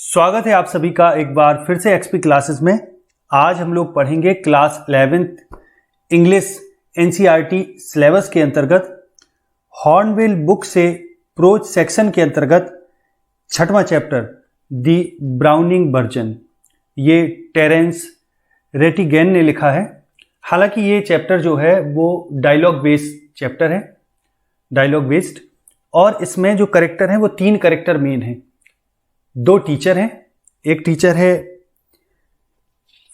स्वागत है आप सभी का एक बार फिर से एक्सपी क्लासेस में। आज हम लोग पढ़ेंगे class 11th English NCERT syllabus के अंतर्गत हॉर्नबिल बुक से प्रोज सेक्शन के अंतर्गत छठवां चैप्टर दी ब्राउनिंग वर्जन। ये टेरेंस रेटिगेन ने लिखा है। हालांकि ये चैप्टर जो है वो डायलॉग बेस्ड चैप्टर है, डायलॉग बेस्ड, और इसमें जो करेक्टर हैं वो 3 करेक्टर मेन हैं। 2 टीचर हैं, एक टीचर है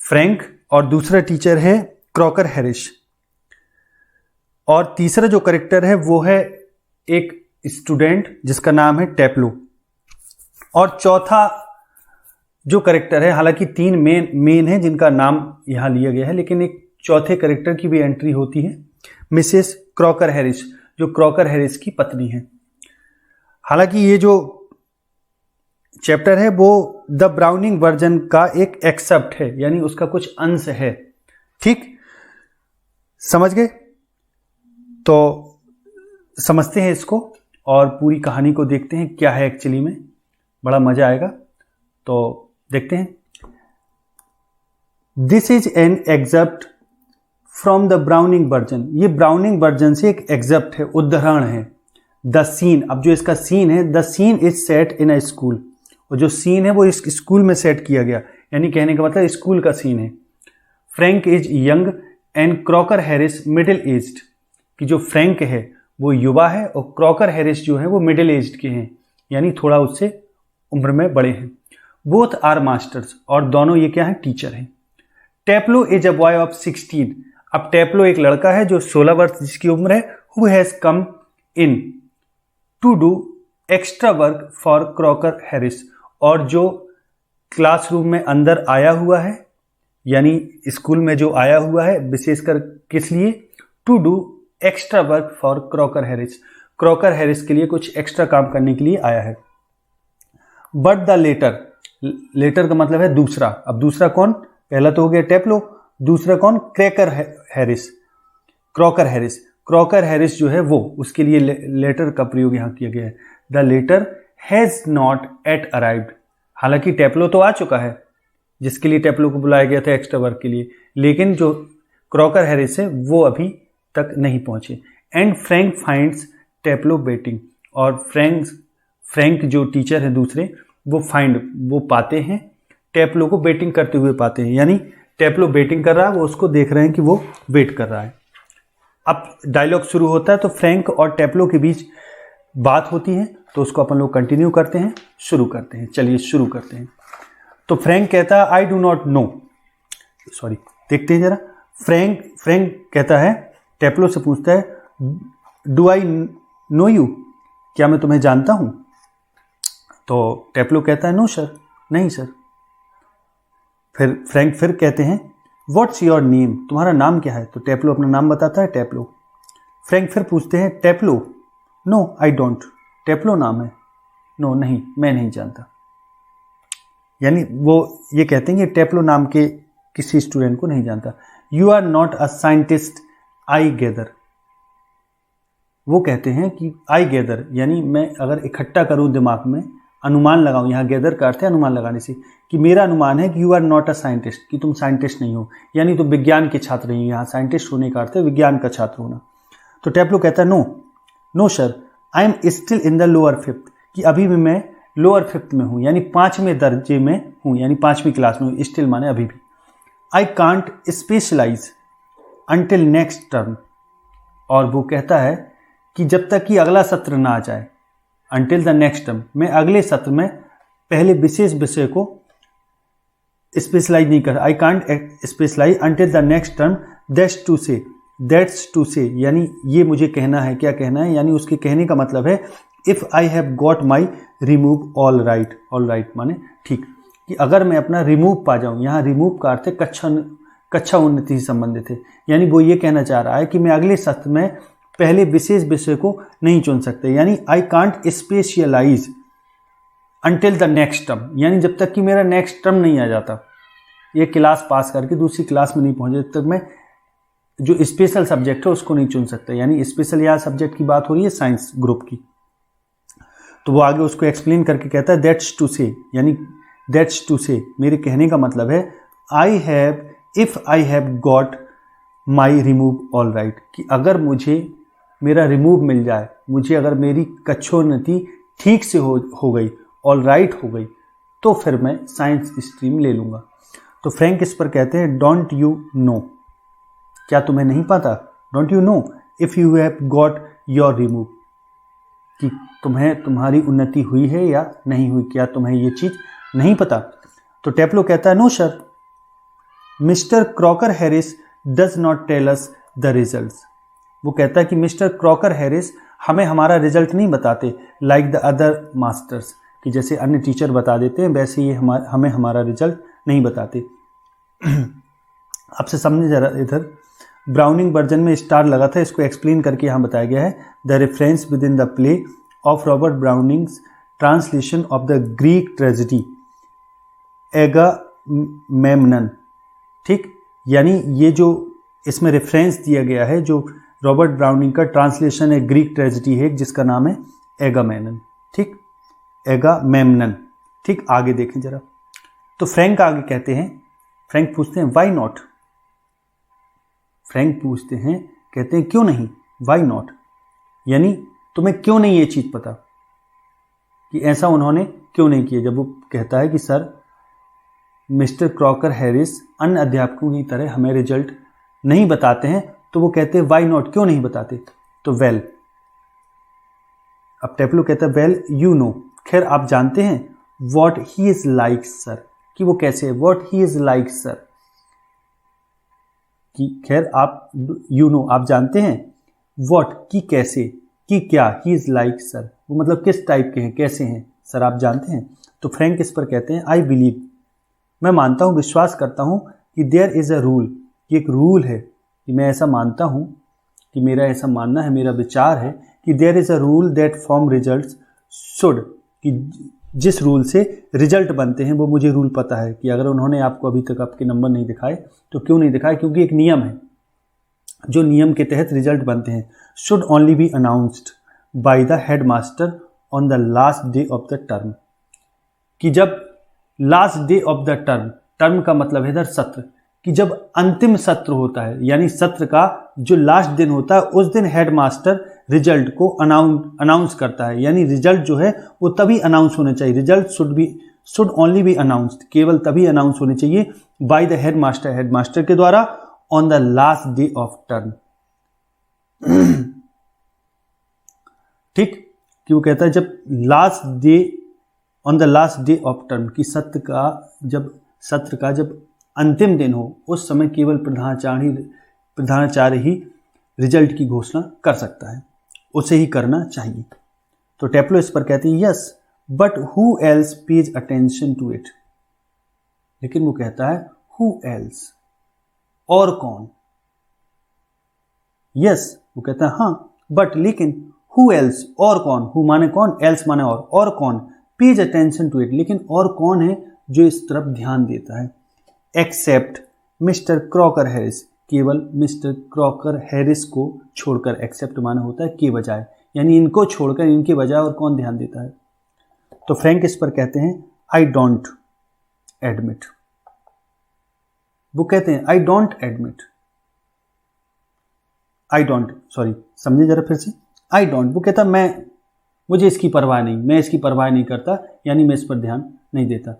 फ्रैंक और दूसरा टीचर है क्रॉकर हैरिस, और तीसरा जो करेक्टर है वो है एक स्टूडेंट जिसका नाम है टेप्लो, और चौथा जो करेक्टर है, हालांकि 3 मेन है जिनका नाम यहां लिया गया है, लेकिन एक चौथे करेक्टर की भी एंट्री होती है, मिसेस क्रॉकर हैरिस, जो क्रॉकर हैरिस की पत्नी है। हालांकि ये जो चैप्टर है वो द ब्राउनिंग वर्जन का एक एक्सेप्ट है, यानी उसका कुछ अंश है। ठीक, समझ गए? तो समझते हैं इसको और पूरी कहानी को देखते हैं क्या है एक्चुअली में, बड़ा मजा आएगा। तो देखते हैं। This is an excerpt from the Browning version. ये ब्राउनिंग वर्जन से एक एक्सेप्ट है, उद्धरण है। द सीन, अब जो इसका सीन है, the scene is set in a school, और जो सीन है वो इस स्कूल में सेट किया गया, यानी कहने का मतलब स्कूल का सीन है। Frank is young and Crocker Harris middle aged, कि जो फ्रैंक है वो युवा है और क्रॉकर हैरिस जो है वो मिडिल एज्ड के हैं, यानी थोड़ा उससे उम्र में बड़े हैं। बोथ आर मास्टर्स, और दोनों ये क्या है, टीचर हैं। टेप्लो इज अ बॉय ऑफ 16, अब टेप्लो एक लड़का है जो 16 वर्ष जिसकी उम्र है, who has come in to do extra work for Crocker Harris, और जो क्लासरूम में अंदर आया हुआ है, यानी स्कूल में जो आया हुआ है विशेषकर किस लिए, to do extra work for Crocker Harris, Crocker Harris के लिए कुछ एक्स्ट्रा काम करने के लिए आया है। बट द लेटर, लेटर का मतलब है दूसरा। अब दूसरा कौन? पहला तो हो गया टेप्लो, दूसरा कौन? Cracker Harris, Crocker Harris. Crocker Harris जो है वो, उसके लिए लेटर का प्रयोग यहां किया गया है। The letter has not yet arrived, हालांकि टेप्लो तो आ चुका है जिसके लिए टेप्लो को बुलाया गया था एक्स्ट्रा वर्क के लिए, लेकिन जो क्रॉकर हैरिस है वो अभी तक नहीं पहुंचे। एंड फ्रैंक फाइंड्स टेप्लो बेटिंग, और फ्रैंक जो टीचर है दूसरे, वो पाते हैं टेप्लो को बेटिंग करते हुए पाते हैं, यानी टेप्लो बेटिंग कर रहा है, वो उसको देख रहे हैं कि वो वेट कर रहा है। अब डायलॉग शुरू होता है, तो फ्रैंक और टेप्लो के बीच बात होती है, तो उसको अपन लोग कंटिन्यू करते हैं, शुरू करते हैं। चलिए शुरू करते हैं। तो फ्रैंक कहता है I do not know, sorry देखते हैं जरा। फ्रैंक कहता है, टेप्लो से पूछता है डू आई नो यू, क्या मैं तुम्हें जानता हूं? तो टेप्लो कहता है नो सर, नहीं सर। फिर फ्रैंक फिर कहते हैं व्हाट्स योर नेम, तुम्हारा नाम क्या है? तो टेप्लो अपना नाम बताता है, टेप्लो। फ्रैंक फिर पूछते हैं टेप्लो, नो आई डोंट, टेप्लो नाम है? नो नहीं, मैं नहीं जानता। यानी वो ये कहते हैं कि टेप्लो नाम के किसी स्टूडेंट को नहीं जानता। You are not a scientist I gather, वो कहते हैं कि आई गैदर, यानी मैं अगर इकट्ठा करूं दिमाग में, अनुमान लगाऊं, यहाँ गैदर का अर्थ है अनुमान लगाने से, कि मेरा अनुमान है कि you are not a scientist, कि तुम साइंटिस्ट नहीं हो, यानी तो विज्ञान के छात्र नहीं हो। यहाँ साइंटिस्ट होने का अर्थ है विज्ञान का छात्र होना। तो टेप्लो कहता है no sir, I am still in the lower 5th, कि अभी भी मैं लोअर 5th में हूँ, यानी 5वें दर्जे में हूँ, यानी 5वीं क्लास में हूँ। स्टिल माने अभी भी। I can't specialise until next term, और वो कहता है कि जब तक कि अगला सत्र ना आ जाए, अंटिल द नेक्स्ट टर्म, मैं अगले सत्र में पहले विशेष विषय को स्पेशलाइज नहीं कर, I can't specialise until the next term, that's to say, यानी ये मुझे कहना है, क्या कहना है, यानी उसके कहने का मतलब है if I have got my remove all right माने ठीक, कि अगर मैं अपना रिमूव पा जाऊं, यहाँ रिमूव का अर्थ है कक्षा उन्नति से संबंधित है, यानी वो ये कहना चाह रहा है कि मैं अगले सत्र में पहले विशेष विषय को नहीं चुन सकते, यानी I can't specialise until the next term, यानी जब तक कि मेरा नेक्स्ट टर्म नहीं आ जाता, ये क्लास पास करके दूसरी क्लास में नहीं पहुंचे, तब तक मैं जो स्पेशल सब्जेक्ट है उसको नहीं चुन सकता। यानी स्पेशल यहाँ सब्जेक्ट की बात हो रही है साइंस ग्रुप की। तो वो आगे उसको एक्सप्लेन करके कहता है दैट्स टू से, यानी दैट्स टू से, मेरे कहने का मतलब है if I have got my remove all right, कि अगर मुझे मेरा रिमूव मिल जाए, मुझे अगर मेरी कक्षोन्नति ठीक से हो गई, ऑल राइट हो गई, तो फिर मैं साइंस स्ट्रीम ले लूँगा। तो फ्रैंक इस पर कहते हैं डोंट यू नो, क्या तुम्हें नहीं पता, don't you know if you have got your remove, कि तुम्हें तुम्हारी उन्नति हुई है या नहीं हुई, क्या तुम्हें ये चीज़ नहीं पता। तो टेप्लो कहता है no sir, mister Crocker Harris does not tell us the results. वो कहता है कि मिस्टर क्रॉकर हैरिस हमें हमारा रिजल्ट नहीं बताते, लाइक द अदर मास्टर्स, कि जैसे अन्य टीचर बता देते हैं वैसे ये हमें हमारा रिजल्ट नहीं बताते। आपसे समझे जरा, इधर ब्राउनिंग वर्जन में स्टार लगा था, इसको एक्सप्लेन करके यहाँ बताया गया है the reference within the play of Robert Browning's translation of the Greek tragedy Agamemnon. ठीक, यानी ये जो इसमें रेफरेंस दिया गया है, जो रॉबर्ट ब्राउनिंग का ट्रांसलेशन है ग्रीक ट्रेजेडी है जिसका नाम है एगामेम्नन। ठीक, एगामेम्नन। ठीक, आगे देखें जरा। तो फ्रैंक आगे कहते हैं, फ्रैंक पूछते हैं व्हाई नॉट, फ्रैंक पूछते हैं, कहते हैं क्यों नहीं, व्हाई नॉट, यानी तुम्हें क्यों नहीं ये चीज़ पता कि ऐसा उन्होंने क्यों नहीं किया। जब वो कहता है कि सर मिस्टर क्रॉकर हैरिस अन्य अध्यापकों की तरह हमें रिजल्ट नहीं बताते हैं, तो वो कहते हैं व्हाई नॉट, क्यों नहीं बताते। तो वेल, अब टेप्लो कहता है वेल यू नो, खैर आप जानते हैं, what he is like sir, कि वो कैसे है, what he is like sir, कि खैर आप यू नो आप जानते हैं, व्हाट की कैसे, कि क्या, ही इज लाइक सर, वो मतलब किस टाइप के हैं, कैसे हैं सर आप जानते हैं। तो फ्रैंक इस पर कहते हैं आई बिलीव, मैं मानता हूँ, विश्वास करता हूँ कि देयर इज़ अ रूल, कि एक रूल है, कि मैं ऐसा मानता हूँ, कि मेरा ऐसा मानना है, मेरा विचार है कि there is a rule that form results should, कि जिस रूल से रिजल्ट बनते हैं वो मुझे रूल पता है, कि अगर उन्होंने आपको अभी तक आपके नंबर नहीं दिखाए तो क्यों नहीं दिखाए, क्योंकि एक नियम है, जो नियम के तहत रिजल्ट बनते हैं, should only B announced by the head master on the last day of the term, कि जब last day of the term, term का मतलब है इधर सत्र, कि जब अंतिम सत्र होता है, यानी सत्र का जो लास्ट दिन होता है, उस दिन हेड मास्टर रिजल्ट को अनाउंस करता है, यानी रिजल्ट जो है वो तभी अनाउंस होना चाहिए, result should only B announced, केवल तभी अनाउंस होने चाहिए बाय द हेड मास्टर के द्वारा on the last day of term. ठीक, कि वो कहता है जब last day on the last day of term, कि सत्र का जब अंतिम दिन हो, उस समय केवल प्रधानाचार्य ही रिजल्ट की घोषणा कर सकता है, उसे ही करना चाहिए। तो टेप्लो इस पर कहते हैं yes but who else pays attention to it, लेकिन वो कहता है हु एल्स, और कौन, यस वो कहता है हाँ, बट लेकिन हु एल्स, और कौन, हु माने कौन, एल्स माने और कौन, पेज अटेंशन टू इट, लेकिन और कौन है जो इस तरफ ध्यान देता है, एक्सेप्ट मिस्टर क्रॉकर हैरिस, केवल मिस्टर क्रॉकर हैरिस को छोड़कर, एक्सेप्ट माने होता है के बजाय, यानी इनको छोड़कर, इनके बजाय और कौन ध्यान देता है। तो फ्रैंक इस पर कहते हैं आई डोंट एडमिट, वो कहते हैं I don't admit, I don't, sorry समझे जरा फिर से, आई डोंट, वो कहता मुझे इसकी परवाह नहीं, मैं इसकी परवाह नहीं करता, यानी मैं इस पर ध्यान नहीं देता।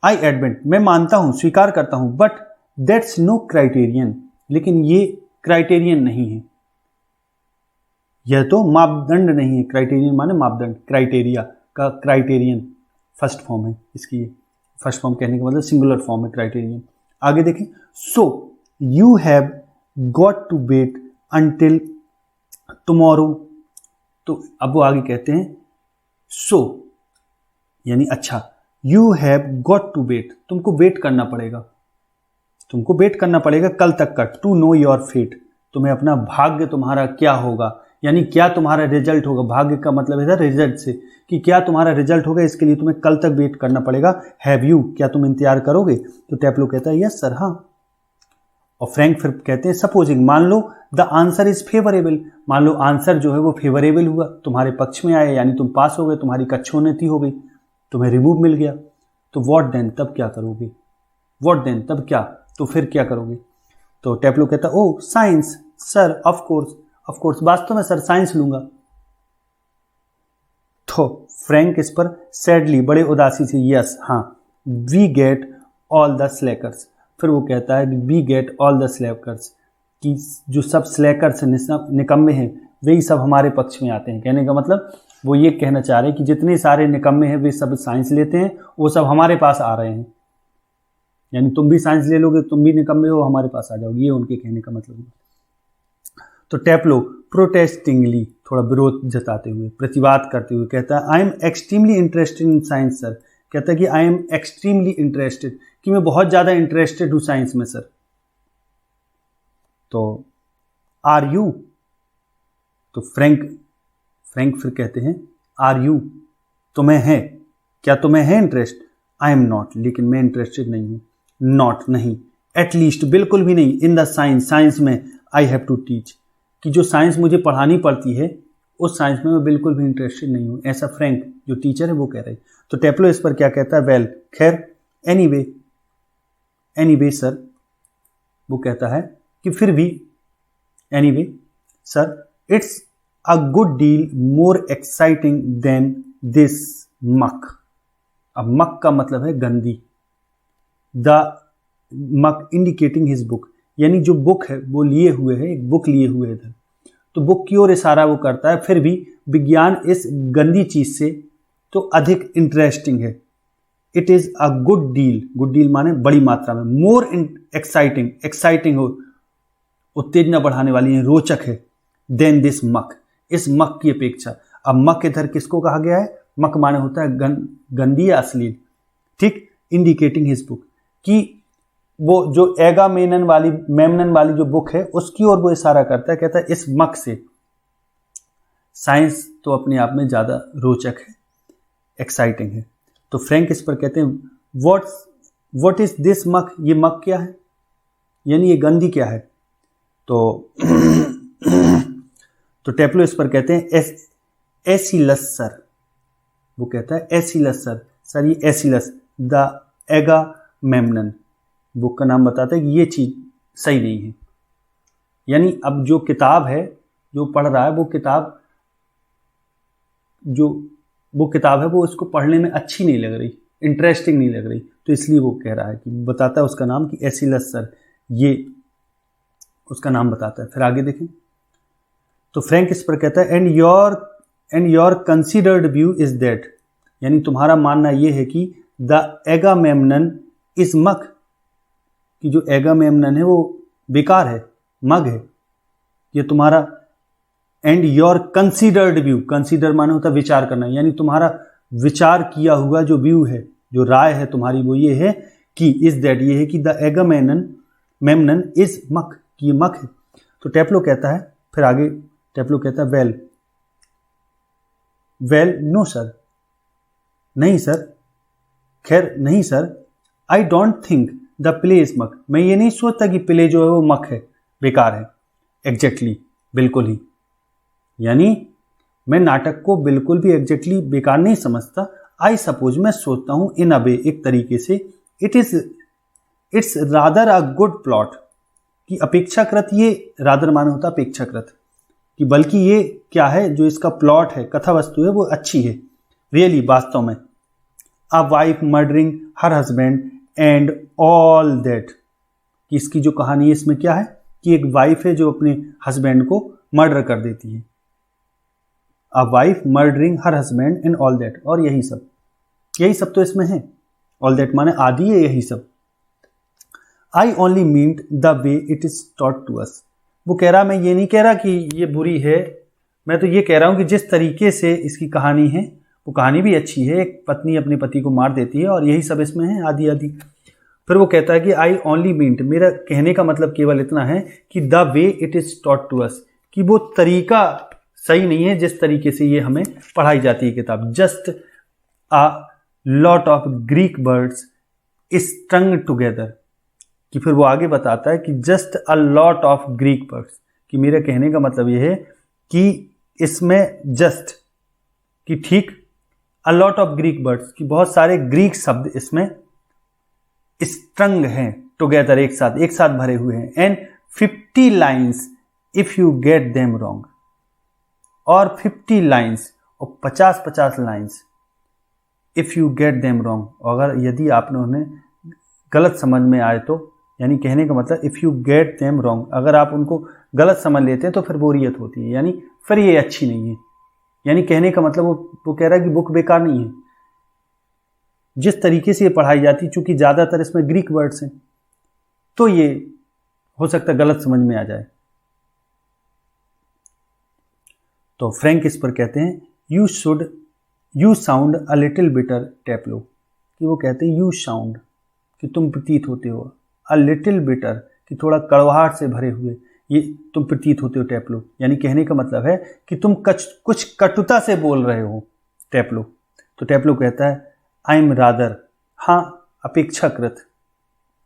आई एडमिट, मैं मानता हूं, स्वीकार करता हूं, बट दैट्स नो क्राइटेरियन, लेकिन ये क्राइटेरियन नहीं है, यह तो मापदंड नहीं है, क्राइटेरियन माने मापदंड, क्राइटेरिया का क्राइटेरियन फर्स्ट फॉर्म है इसकी, फर्स्ट फॉर्म कहने का मतलब सिंगुलर फॉर्म है क्राइटेरियन। आगे देखें, so you have got to wait until tomorrow, तो अब वो आगे कहते हैं सो यानी अच्छा, you have got to wait, तुमको वेट करना पड़ेगा, तुमको वेट करना पड़ेगा कल तक का, टू नो योर फेट, तुम्हें अपना भाग्य तुम्हारा क्या होगा, यानी क्या तुम्हारा रिजल्ट होगा, भाग्य का मतलब है रिजल्ट से, कि क्या तुम्हारा रिजल्ट होगा, इसके लिए तुम्हें कल तक वेट करना पड़ेगा, हैव यू, क्या तुम इंतजार करोगे। तो टेप्लो कहता है यस सर, हाँ। और फ्रैंक फिर कहते हैं सपोजिंग, मान लो द आंसर इज फेवरेबल, मान लो आंसर जो है वो फेवरेबल हुआ, तुम्हारे पक्ष में आया, यानी तुम पास हो गए, तुम्हारी कक्षोन्नति हो गई, तुम्हें रिमूव मिल गया। तो व्हाट देन, तब क्या करोगे, व्हाट देन तब क्या, तो फिर क्या करोगे। तो टेप्लो कहता ओ साइंस सर, ऑफ कोर्स, वास्तव में सर साइंस लूंगा। तो फ्रैंक इस पर सैडली, बड़े उदासी से, यस हाँ, we get all the slackers, फिर वो कहता है we get all the slackers, कि जो सब स्लैकर्स निकम्मे हैं वही सब हमारे पक्ष में आते हैं। कहने का मतलब वो ये कहना चाह रहे हैं कि जितने सारे निकम्मे हैं वे सब साइंस लेते हैं, वो सब हमारे पास आ रहे हैं, यानी तुम भी साइंस ले लोगे, तुम भी निकम्मे हो, हमारे पास आ जाओगे, ये उनके कहने का मतलब है। तो टेप्लो प्रोटेस्टिंगली, थोड़ा विरोध जताते हुए, प्रतिवाद करते हुए कहता है I am extremely interested in science sir, कहता है कि आई एम एक्सट्रीमली इंटरेस्टेड, कि मैं बहुत ज़्यादा इंटरेस्टेड हूँ साइंस में सर। तो आर यू, तो फ्रैंक फिर कहते हैं आर यू, तुम्हें है, क्या तुम्हें है इंटरेस्ट, आई एम नॉट, लेकिन मैं इंटरेस्टेड नहीं हूँ, नॉट नहीं, एटलीस्ट बिल्कुल भी नहीं, इन द साइंस में आई हैव टू टीच, कि जो साइंस मुझे पढ़ानी पड़ती है उस साइंस में मैं बिल्कुल भी इंटरेस्टेड नहीं हूँ, ऐसा फ्रैंक जो टीचर है वो कह रहे हैं। तो टेप्लो इस पर क्या कहता है, वेल खैर, एनीवे सर, वो कहता है कि फिर भी, anyway sir, it's a good deal more exciting than this muck. अब मक का मतलब है गंदी, द मक इंडिकेटिंग हिज बुक, यानी जो बुक है वो लिए हुए है, एक बुक लिए हुए इधर, तो बुक की ओर इशारा वो करता है, फिर भी विज्ञान इस गंदी चीज से तो अधिक इंटरेस्टिंग है। It is a good deal माने बड़ी मात्रा में, मोर एक्साइटिंग हो, उत्तेजना बढ़ाने वाली है, रोचक है, देन दिस मक, इस मक की अपेक्षा। अब मक इधर किसको कहा गया है, मक माने होता है गंदी या अश्लील, ठीक, इंडिकेटिंग हिज बुक, कि वो जो एगामेमनन वाली जो बुक है उसकी ओर वो इशारा करता है, कहता है इस मक से साइंस तो अपने आप में ज़्यादा रोचक है, एक्साइटिंग है। तो फ्रैंक इस पर कहते हैं व्हाट इज दिस मक, ये मक क्या है, यानी ये गंदी क्या है। तो तो टेप्लो इस पर कहते हैं एसिलस सर, वो कहता है एसिलस सर, ये एसिलस द एगामेमनन बुक का नाम बताता है कि ये चीज़ सही नहीं है, यानी अब जो किताब है जो पढ़ रहा है वो किताब है वो उसको पढ़ने में अच्छी नहीं लग रही, इंटरेस्टिंग नहीं लग रही, तो इसलिए वो कह रहा है कि बताता है उसका नाम कि एसिलस सर, ये उसका नाम बताता है। फिर आगे देखें तो फ्रैंक इस पर कहता है and your considered view is that, यानी तुम्हारा मानना यह है कि द एगामेमनन इज मक, कि जो एगामेमनन है वो बेकार है, मग है, ये तुम्हारा। And your considered view, consider माने होता है विचार करना, यानी तुम्हारा विचार किया हुआ जो व्यू है, जो राय है तुम्हारी, वो ये है कि इज दैट, ये है कि द एगामेमनन इज मक, कि ये मक है। तो टेप्लो कहता है, फिर आगे टेप्लो कहता है वेल नो सर, नहीं सर, खैर नहीं sir, I don't think the play is मक, मैं ये नहीं सोचता कि प्ले जो है वो मक है, बेकार है, एग्जैक्टली, बिल्कुल ही, यानी मैं नाटक को बिल्कुल भी एग्जैक्टली बेकार नहीं समझता। आई सपोज, मैं सोचता हूं इन अ वे, एक तरीके से, it's rather a good plot, कि अपेक्षाकृत, ये रादर माने होता अपेक्षाकृत, कि बल्कि ये क्या है, जो इसका प्लॉट है, कथा वस्तु है, वो अच्छी है, रियली, वास्तव में। A wife murdering her husband and all that, कि इसकी जो कहानी है इसमें क्या है कि एक वाइफ है जो अपने हस्बैंड को मर्डर कर देती है, a wife murdering her husband and all that, और यही सब तो इसमें है, ऑल दैट माने आदि है, यही सब। I only meant the way it is taught to us, वो कह रहा, मैं ये नहीं कह रहा कि ये बुरी है, मैं तो ये कह रहा हूं कि जिस तरीके से इसकी कहानी है वो कहानी भी अच्छी है, एक पत्नी अपने पति को मार देती है, और यही सब इसमें है, आदि आदि। फिर वो कहता है कि आई ओनली मीन्ड, मेरा कहने का मतलब केवल इतना है कि the way it is taught to us, कि वो तरीका सही नहीं है जिस तरीके से ये हमें पढ़ाई जाती है किताब। Just a lot of Greek words स्ट्रंग together, कि फिर वो आगे बताता है कि just a lot of Greek words, कि मेरे कहने का मतलब ये है कि इसमें जस्ट, कि ठीक, a lot of Greek words, कि बहुत सारे ग्रीक शब्द इसमें स्ट्रंग हैं टुगेदर, एक साथ भरे हुए हैं। And 50 lines if you get them wrong, और 50 लाइन्स और 50 lines if you get them wrong, अगर यदि आपने उन्हें गलत समझ में आए तो, यानी कहने का मतलब if you get them wrong, अगर आप उनको गलत समझ लेते हैं तो फिर बोरियत होती है, यानी फिर ये अच्छी नहीं है। यानी कहने का मतलब वो कह रहा है कि बुक बेकार नहीं है, जिस तरीके से ये पढ़ाई जाती, चूंकि ज़्यादातर इसमें ग्रीक वर्ड्स हैं तो ये हो सकता है गलत समझ में आ जाए। तो फ्रैंक इस पर कहते हैं you sound a little bitter Taplow, कि वो कहते हैं यू साउंड, कि तुम प्रतीत होते हो, अ लिटिल बिटर, कि थोड़ा कड़वाहट से भरे हुए, ये तुम प्रतीत होते हो टेप्लो, यानी कहने का मतलब है कि तुम कुछ कटुता से बोल रहे हो टेप्लो। तो टेप्लो कहता है आई एम रादर, हाँ अपेक्षाकृत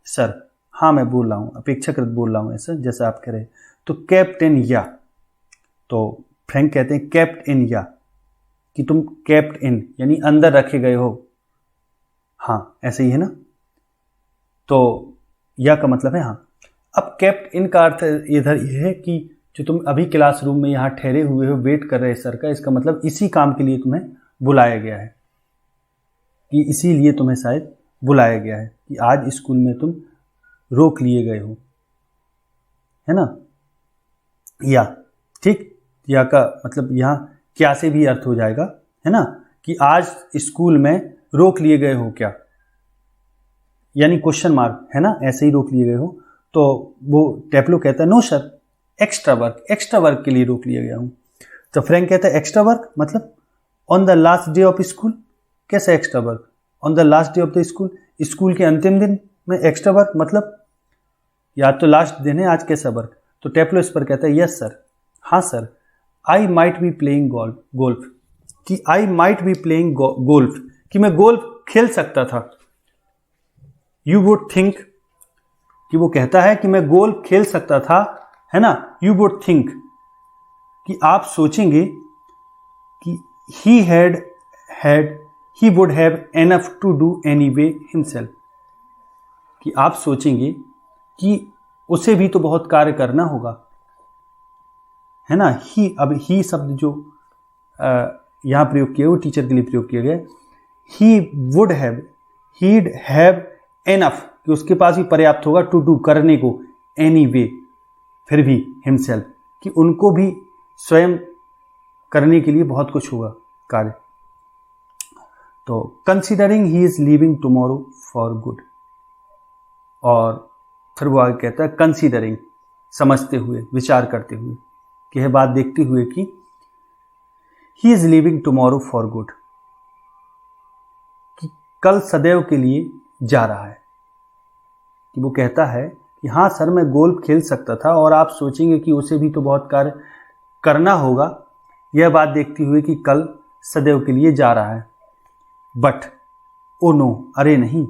सर, हाँ मैं बोल रहा हूँ, अपेक्षाकृत बोल रहा हूँ ऐसा जैसा आप कह रहे। तो कैप्ट इन या, तो फ्रैंक कहते हैं कैप्ट इन या, कि तुम कैप्ट इन यानी अंदर रखे गए हो, हाँ ऐसे ही है ना। तो या का मतलब है हाँ। अब कैप्ट इन का अर्थ इधर यह है कि जो तुम अभी क्लासरूम में यहाँ ठहरे हुए हो, वेट कर रहे सर का, इसका मतलब इसी काम के लिए तुम्हें बुलाया गया है, कि इसीलिए तुम्हें शायद बुलाया गया है कि आज स्कूल में तुम रोक लिए गए हो, है ना। या ठीक, या का मतलब यहाँ क्या से भी अर्थ हो जाएगा, है ना, कि आज स्कूल में रोक लिए गए हो क्या, यानी क्वेश्चन मार्क, है ना, ऐसे ही रोक लिए गए हो। तो वो टेप्लो कहता है नो सर, एक्स्ट्रा वर्क के लिए रोक लिया गया हूँ। तो फ्रैंक कहता है एक्स्ट्रा वर्क मतलब on the last day of school, कैसे extra work on the last day of the school, school के अंतिम दिन में एक्स्ट्रा वर्क, मतलब या तो लास्ट दिन है, आज कैसा वर्क। तो टेप्लो इस पर कहता है यस सर, हाँ sir, I might be playing golf, कि I might be playing golf, कि मैं गोल्फ खेल सकता था। यू वुड थिंक, कि वो कहता है कि मैं गोल्फ खेल सकता था, है ना। यू वुड थिंक, कि आप सोचेंगे कि he would have enough to do anyway himself, कि आप सोचेंगे कि उसे भी तो बहुत कार्य करना होगा, है ना। अब ही शब्द जो यहाँ प्रयोग किया वो टीचर के लिए प्रयोग किया गया। हीड हैव एनफ, कि उसके पास भी पर्याप्त होगा, टू डू करने को, एनीवे फिर भी, हिमसेल्फ, कि उनको भी स्वयं करने के लिए बहुत कुछ होगा कार्य। तो considering he is leaving tomorrow for good, और फिर वो आगे कहता है कंसिडरिंग, समझते हुए, विचार करते हुए, कि यह बात देखते हुए कि he is leaving tomorrow for good, कि कल सदैव के लिए जा रहा है। कि वो कहता है कि हाँ सर मैं गोल्फ खेल सकता था, और आप सोचेंगे कि उसे भी तो बहुत कार्य करना होगा, यह बात देखते हुए कि कल सदैव के लिए जा रहा है। बट ओ नो, अरे नहीं,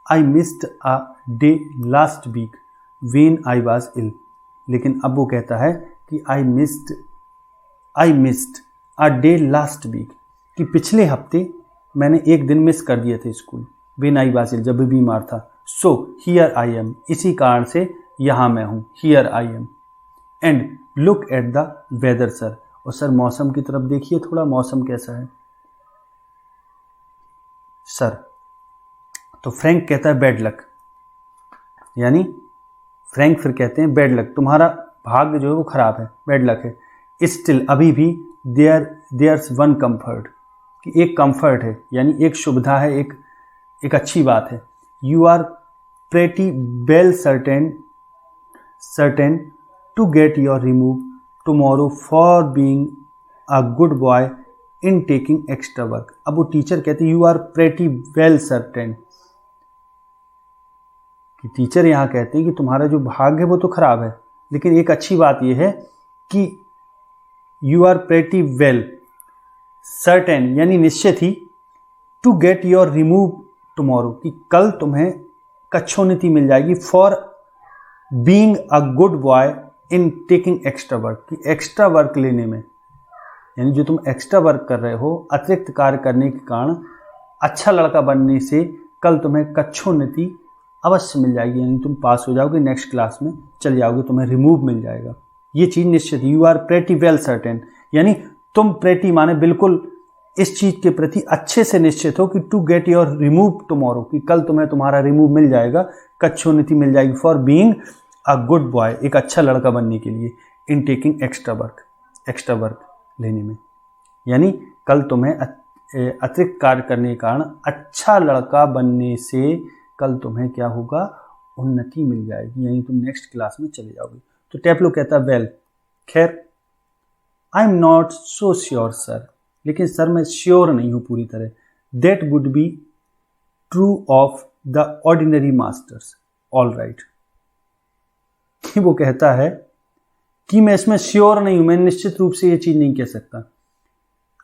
I missed a day last week when I was ill, लेकिन अब वो कहता है कि I missed a day last week, कि पिछले हफ्ते मैंने एक दिन मिस कर दिया था school, when I was ill, जब भी बीमार था। सो हियर आई एम, इसी कारण से यहाँ मैं हूँ, here I am. And look at the weather sir, और सर मौसम की तरफ देखिए थोड़ा, मौसम कैसा है सर। तो फ्रैंक कहता है बैड लक, यानी फ्रैंक फिर कहते हैं बैड लक, तुम्हारा भाग्य जो है वो खराब है, बैड लक है। स्टिल, अभी भी, देयर्स वन कंफर्ट, कि एक कंफर्ट है, यानी एक शुभता है, एक अच्छी बात है। You are pretty well certain to get your remove tomorrow for being a good boy in taking extra work. अब वो टीचर कहते हैं you are pretty well certain, कि टीचर यहाँ कहते हैं कि तुम्हारा जो भाग्य है वो तो खराब है, लेकिन एक अच्छी बात यह है कि you are pretty well certain, यानी निश्चित ही, to get your remove tomorrow, कि कल तुम्हें कच्छोन्नति मिल जाएगी, for being a good boy in taking extra work, कि एक्स्ट्रा वर्क लेने में, यानी जो तुम एक्स्ट्रा वर्क कर रहे हो, अतिरिक्त कार्य करने के कारण अच्छा लड़का बनने से कल तुम्हें कक्षोन्नति अवश्य मिल जाएगी, यानी तुम पास हो जाओगे, नेक्स्ट क्लास में चले जाओगे, तुम्हें रिमूव मिल जाएगा। ये चीज़ निश्चित। You are pretty well certain, यानी तुम प्रेटी माने बिल्कुल इस चीज़ के प्रति अच्छे से निश्चित हो कि to get your remove tomorrow, कि कल तुम्हें तुम्हारा रिमूव मिल जाएगा, कक्षोन्नति मिल जाएगी, for being a good boy, एक अच्छा लड़का बनने के लिए, इन टेकिंग एक्स्ट्रा वर्क लेने में, यानी कल तुम्हें अतिरिक्त कार्य करने के कारण अच्छा लड़का बनने से कल तुम्हें क्या होगा, उन्नति मिल जाएगी, यानी तुम नेक्स्ट क्लास में चले जाओगे। तो टेप्लो कहता वेल, खैर I am not so sure sir, लेकिन सर मैं श्योर नहीं हूं पूरी तरह, that would be true of the ordinary masters, all right. वो कहता है कि मैं इसमें श्योर नहीं हूं, मैं निश्चित रूप से ये चीज नहीं कह सकता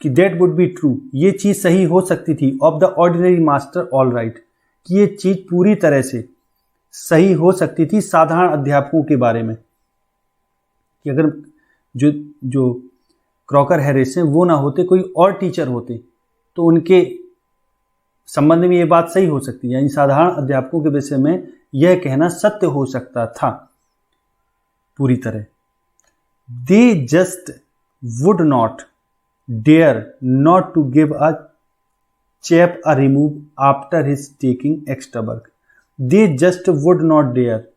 कि दैट वुड बी ट्रू, ये चीज सही हो सकती थी, of the ordinary master all right, कि ये चीज पूरी तरह से सही हो सकती थी साधारण अध्यापकों के बारे में, कि अगर जो क्रॉकर हैरिस हैं वो ना होते, कोई और टीचर होते, तो उनके संबंध में ये बात सही हो सकती है, यानी साधारण अध्यापकों के विषय में यह कहना सत्य हो सकता था पूरी तरह। They just would not dare not to give a chap a remove after his taking extra work, they just would not dare,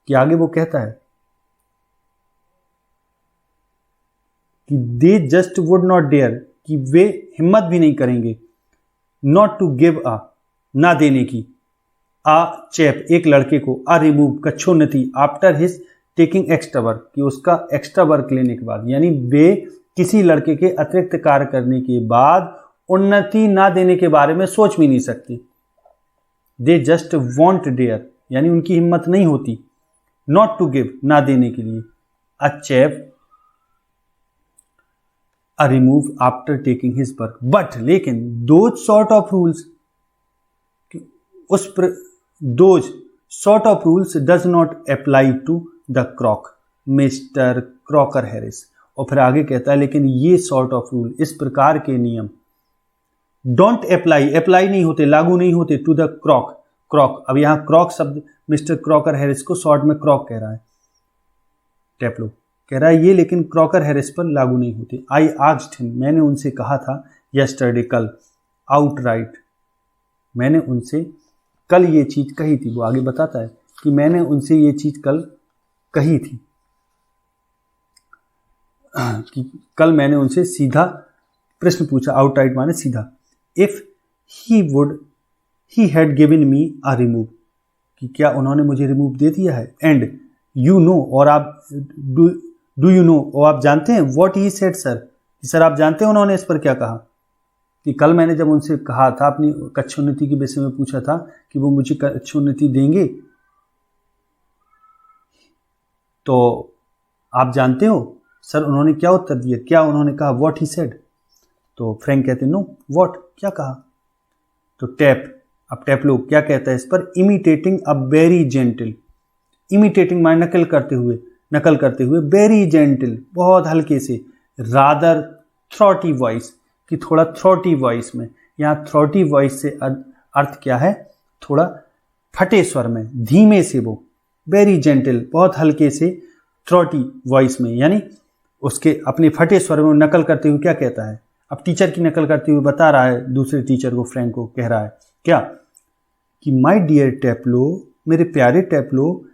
कि आगे वो कहता है कि they just would not dare, कि वे हिम्मत भी नहीं करेंगे, नॉट टू गिव अ, ना देने की, आ चैप, एक लड़के को, आ रिमूव, कक्षोन्नति, after his taking extra work, कि उसका एक्स्ट्रा वर्क लेने के बाद, यानी वे किसी लड़के के अतिरिक्त कार्य करने के बाद उन्नति ना देने के बारे में सोच भी नहीं सकती। दे जस्ट वॉन्ट डेयर, यानी उनकी हिम्मत नहीं होती, नॉट टू गिव, ना देने के लिए, a chap a remove after taking his work, but लेकिन those sort of rules, those sort of rules does not apply to the Crock, Mister Crocker Harris. और फिर आगे कहता है लेकिन ये सॉर्ट ऑफ रूल, इस प्रकार के नियम, डोंट अप्लाई नहीं होते, लागू नहीं होते, टू द क्रॉक। अब यहां क्रॉक शब्द मिस्टर क्रॉकर हैरिस को शॉर्ट में क्रॉक कह रहा है, टेप्लो कह रहा है ये, लेकिन क्रॉकर हैरिस पर लागू नहीं होते। आई आस्क्ड हिम, मैंने उनसे कहा था, यस्टरडे, कल, आउटराइट, मैंने उनसे कल ये चीज कही थी। वो आगे बताता है कि मैंने उनसे ये चीज कल कही थी, कि कल मैंने उनसे सीधा प्रश्न पूछा, आउटराइट माने सीधा, if he had given me a remove, कि क्या उन्होंने मुझे रिमूव दे दिया है, एंड यू नो, और आप डू यू नो, और आप जानते हैं, what he said sir, sir आप जानते हैं उन्होंने इस पर क्या कहा, कि कल मैंने जब उनसे कहा था, अपनी कक्षोन्नति के विषय में पूछा था कि वो मुझे कक्षोन्नति देंगे, तो आप जानते हो सर उन्होंने क्या उत्तर दिया, क्या उन्होंने कहा, व्हाट ही सेड। तो फ्रैंक कहते नो, व्हाट, क्या कहा। तो अब टेप्लो क्या कहता है इस पर, imitating a very gentle, imitating माने नकल करते हुए, वेरी जेंटल, बहुत हल्के से, रादर थ्रॉटी वॉइस, कि थोड़ा थ्रॉटी वॉइस में, यहाँ थ्रॉटी वॉइस से अर्थ क्या है, थोड़ा फटे स्वर में, धीमे से, वो वेरी जेंटल, बहुत हल्के से, थ्रॉटी वॉइस में, यानी उसके अपने फटे स्वर में नकल करते हुए क्या कहता है, अब टीचर की नकल करते हुए बता रहा है दूसरे टीचर को, फ्रैंक को कह रहा है क्या, कि माय डियर टेप्लो, मेरे प्यारे Taplow,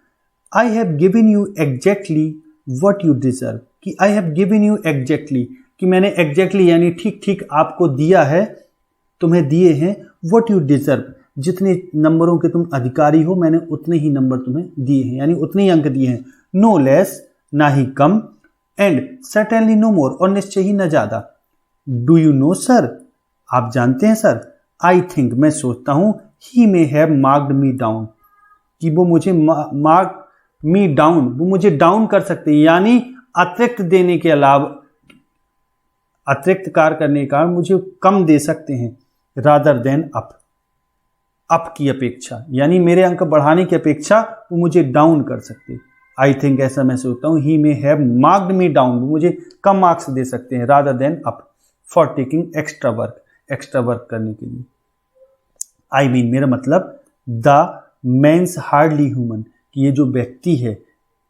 I have given you exactly what you deserve, कि I have given you exactly, कि मैंने एग्जैक्टली यानी ठीक ठीक आपको दिया है, तुम्हें दिए हैं, व्हाट यू डिजर्व, जितने नंबरों के तुम अधिकारी हो मैंने उतने ही नंबर तुम्हें दिए हैं, यानी उतने ही अंक दिए हैं, नो लेस, ना ही कम, एंड सर्टेनली नो मोर, और निश्चय ही न ज्यादा। डू यू नो सर, आप जानते हैं सर, आई थिंक, मैं सोचता हूं, he may have marked me down, कि वो मुझे मार्क मी डाउन, वो मुझे डाउन कर सकते हैं, यानी अतिरिक्त देने के अलावा, अतिरिक्त कार्य करने का मुझे कम दे सकते हैं, रादर देन अप की अपेक्षा, यानी मेरे अंक बढ़ाने की अपेक्षा वो मुझे डाउन कर सकते, आई थिंक ऐसा मैं सोचता हूँ, he may have marked me down, मुझे कम मार्क्स दे सकते हैं, rather than up, for taking extra work करने के लिए। आई मीन मेरा मतलब द मैन्स हार्डली ह्यूमन, कि ये जो व्यक्ति है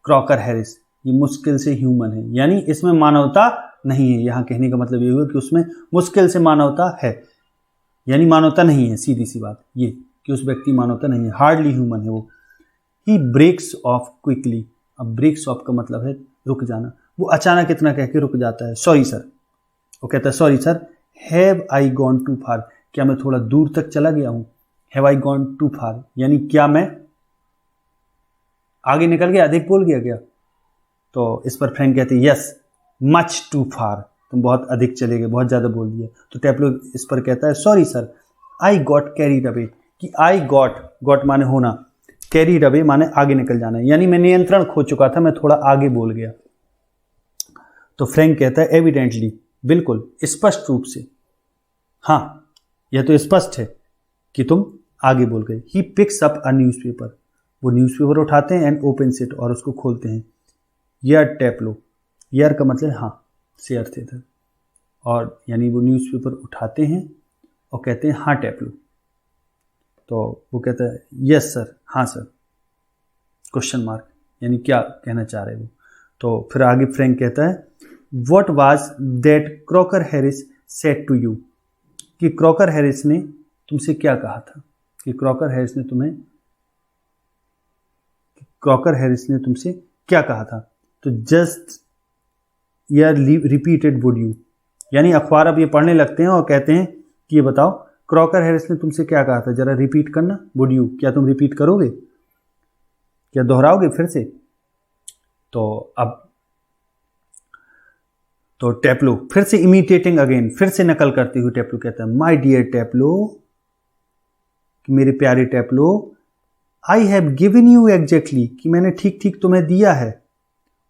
क्रॉकर हैरिस ये मुश्किल से ह्यूमन है, यानी इसमें मानवता नहीं है। यहाँ कहने का मतलब ये हुआ कि उसमें मुश्किल से मानवता है, यानी मानवता नहीं है, सीधी सी बात ये कि उस व्यक्ति मानवता नहीं है, हार्डली ह्यूमन है वो। ही ब्रेक्स ऑफ क्विकली, अब ब्रेक्स ऑफ का मतलब है रुक जाना, वो अचानक इतना कह के रुक जाता है, सॉरी सर, वो कहता है sorry sir, have I gone too far, क्या मैं थोड़ा दूर तक चला गया हूँ, have I gone too far यानी क्या मैं आगे निकल गया, अधिक बोल गया क्या। तो इस पर फ्रैंक कहते हैं यस मच टू फार, तुम बहुत अधिक चले गए, बहुत ज़्यादा बोल दिया। तो टेप्लो इस पर कहता है sorry sir, I got carried away, कि आई गॉट माने होना, कैरीड अवे माने आगे निकल जाना, यानी मैं नियंत्रण खो चुका था, मैं थोड़ा आगे बोल गया। तो फ्रैंक कहता है एविडेंटली, बिल्कुल स्पष्ट रूप से, हाँ यह तो स्पष्ट है कि तुम आगे बोल गए। He picks up a newspaper, वो न्यूज़पेपर उठाते हैं एंड ओपन्स इट, और उसको खोलते हैं। यार टेप्लो, यार का मतलब हाँ से अर्थ है इधर, और यानी वो न्यूज़पेपर उठाते हैं और कहते हैं हाँ टेप्लो। तो वो कहता है यस सर, हाँ सर, क्वेश्चन मार्क, यानी क्या कहना चाह रहे हो। तो फिर आगे फ्रैंक कहता है what was that Crocker Harris said to you, कि क्रॉकर हैरिस ने तुमसे क्या कहा था, कि क्रॉकर हैरिस ने तुमसे क्या कहा था। तो जस्ट यार रिपीटेड वुड यू, यानी अखबार अब ये पढ़ने लगते हैं और कहते हैं कि ये बताओ क्रॉकर हैरिस ने तुमसे क्या कहा था, जरा रिपीट करना, वुड यू, क्या तुम रिपीट करोगे, क्या दोहराओगे फिर से। तो अब तो टेप्लो फिर से इमिटेटिंग अगेन, फिर से नकल करते हुए टेप्लो कहता है माय डियर टेप्लो, मेरे प्यारे Taplow, I have given you exactly, कि मैंने ठीक ठीक तुम्हें दिया है,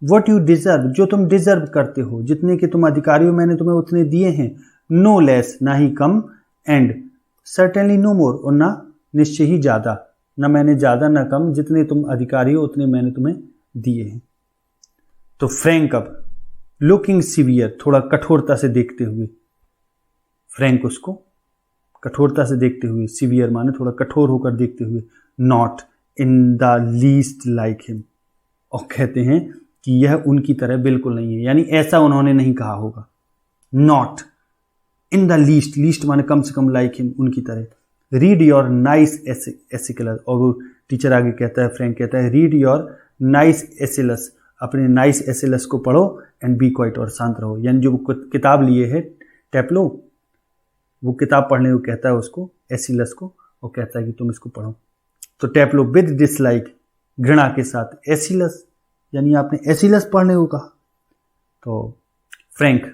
वॉट यू डिजर्व, जो तुम डिजर्व करते हो, जितने के तुम अधिकारी हो मैंने तुम्हें उतने दिए हैं, नो लेस ना ही कम, एंड सर्टेनली नो मोर, और ना निश्चय ही ज़्यादा, ना मैंने ज़्यादा ना कम, जितने तुम अधिकारी हो उतने मैंने तुम्हें दिए हैं। तो फ्रैंक अब लुकिंग सीवियर, थोड़ा कठोरता से देखते हुए, फ्रैंक उसको कठोरता से देखते हुए, सीवियर माने थोड़ा कठोर होकर देखते हुए, not in the least like him, और कहते हैं कि यह उनकी तरह बिल्कुल नहीं है, यानी ऐसा उन्होंने नहीं कहा होगा। Not in the least, least माने कम से कम, लाइक हिम उनकी तरह। रीड योर नाइस एसिकलस, और वो टीचर आगे कहता है, फ्रैंक कहता है रीड योर नाइस एसिलस, अपने नाइस एसिलस को पढ़ो, एंड बी क्वाइट, और शांत रहो, यानी जो किताब लिए है टेप्लो, वो किताब पढ़ने को कहता है उसको, एसिलस को, और कहता है कि तुम इसको पढ़ो। तो टेप्लो विद डिसलाइक, घृणा के साथ, एसिलस यानी आपने एसिलस पढ़ने को कहा। तो फ्रैंक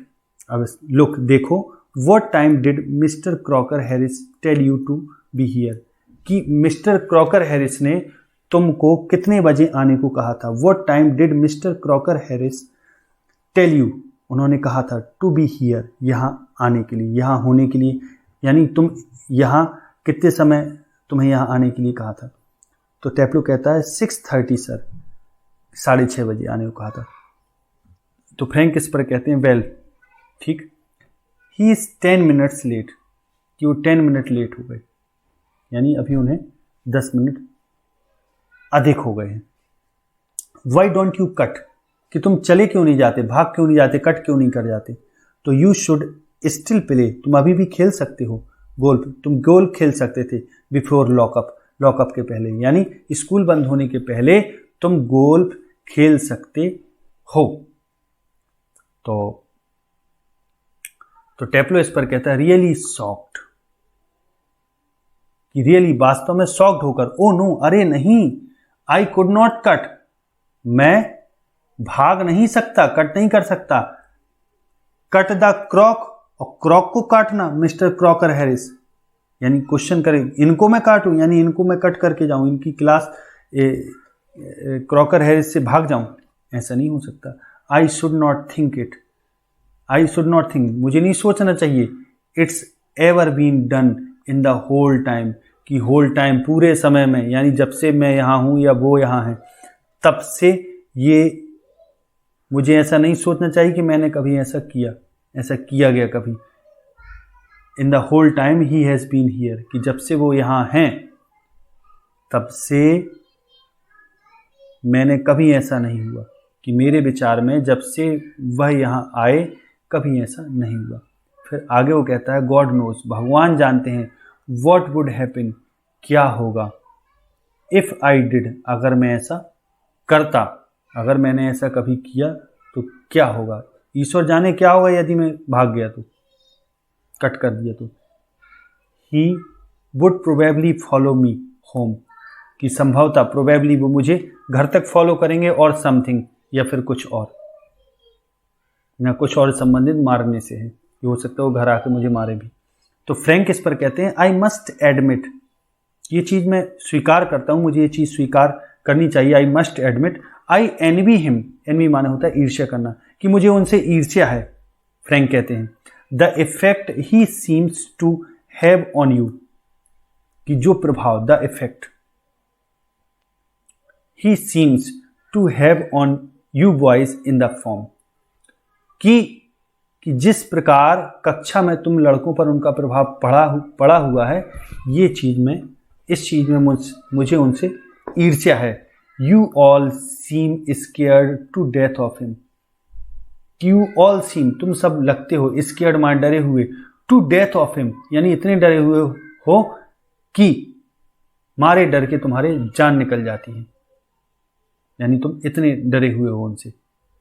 अब लुक देखो, what time did Mister Crocker Harris tell you to be here, कि मिस्टर क्रॉकर हैरिस ने तुमको कितने बजे आने को कहा था। What time did Mister Crocker Harris tell you, उन्होंने कहा था टू बी हियर, यहाँ आने के लिए, यहाँ होने के लिए, यानी तुम यहाँ कितने समय तुम्हें यहाँ आने के लिए कहा था। तो टेप्लो कहता है 6:30 सर, 6:30 बजे आने को कहा था। तो फ्रैंक इस पर कहते हैं वेल ठीक, ही इज़ 10 मिनट्स लेट, कि वो 10 मिनट लेट हो गए, यानी अभी उन्हें 10 मिनट अधिक हो गए हैं। वाई डोंट यू कट, कि तुम चले क्यों नहीं जाते, भाग क्यों नहीं जाते, कट क्यों नहीं कर जाते। तो यू शुड स्टिल प्ले, तुम अभी भी खेल सकते हो गोल्फ, तुम गोल्फ खेल सकते थे बिफोर लॉकअप, लॉकअप के पहले, यानी स्कूल बंद होने के पहले तुम गोल्फ खेल सकते हो। तो टेप्लो इस पर कहता है रियली शॉक्ड, कि रियली वास्तव में शॉक्ड होकर, ओ नो अरे नहीं, आई कुड नॉट कट, मैं भाग नहीं सकता, कट नहीं कर सकता, कट द क्रॉक, और क्रॉक को काटना मिस्टर क्रॉकर हैरिस, यानी क्वेश्चन करें इनको मैं काटूं, यानी इनको मैं कट करके जाऊं, इनकी क्लास क्रॉकर हैरिस से भाग जाऊं, ऐसा नहीं हो सकता। I should not think it, I should not think, मुझे नहीं सोचना चाहिए, it's ever been done in the whole time, कि होल टाइम पूरे समय में, यानी जब से मैं यहाँ हूँ या वो यहाँ है तब से ये मुझे ऐसा नहीं सोचना चाहिए कि मैंने कभी ऐसा किया गया कभी। In the whole time he has been here, कि जब से वो यहाँ हैं तब से मैंने कभी ऐसा नहीं हुआ, कि मेरे विचार में जब से वह यहाँ आए कभी ऐसा नहीं हुआ। फिर आगे वो कहता है गॉड नोज, भगवान जानते हैं, व्हाट वुड हैपन, क्या होगा, इफ़ आई डिड, अगर मैं ऐसा करता, अगर मैंने ऐसा कभी किया तो क्या होगा। ईश्वर जाने क्या होगा यदि मैं भाग गया तो, कट कर दिया तो। He would probably follow me home, कि संभवतः प्रोबेबली वो मुझे घर तक फॉलो करेंगे, और समथिंग, या फिर कुछ और, या कुछ और संबंधित मारने से है, ये हो सकता है वो घर आके मुझे मारे भी। तो फ्रैंक इस पर कहते हैं आई मस्ट एडमिट, ये चीज़ मैं स्वीकार करता हूँ, मुझे ये चीज़ स्वीकार करनी चाहिए। I must admit I envy him, envy माने होता है ईर्ष्या करना, कि मुझे उनसे ईर्ष्या है। फ्रैंक कहते हैं the effect he seems to have on you, कि जो प्रभाव, the effect he seems to have on you boys in the form, कि जिस प्रकार कक्षा में तुम लड़कों पर उनका प्रभाव पड़ा हुआ है, ये चीज़ में, इस चीज़ में मुझे उनसे ईर्ष्या है। You all seem scared to death of him, you all seem, तुम सब लगते हो, स्केयर्ड माने डरे हुए, टू डेथ ऑफ हिम, यानी इतने डरे हुए हो कि मारे डर के तुम्हारे जान निकल जाती है, यानी तुम इतने डरे हुए हो उनसे।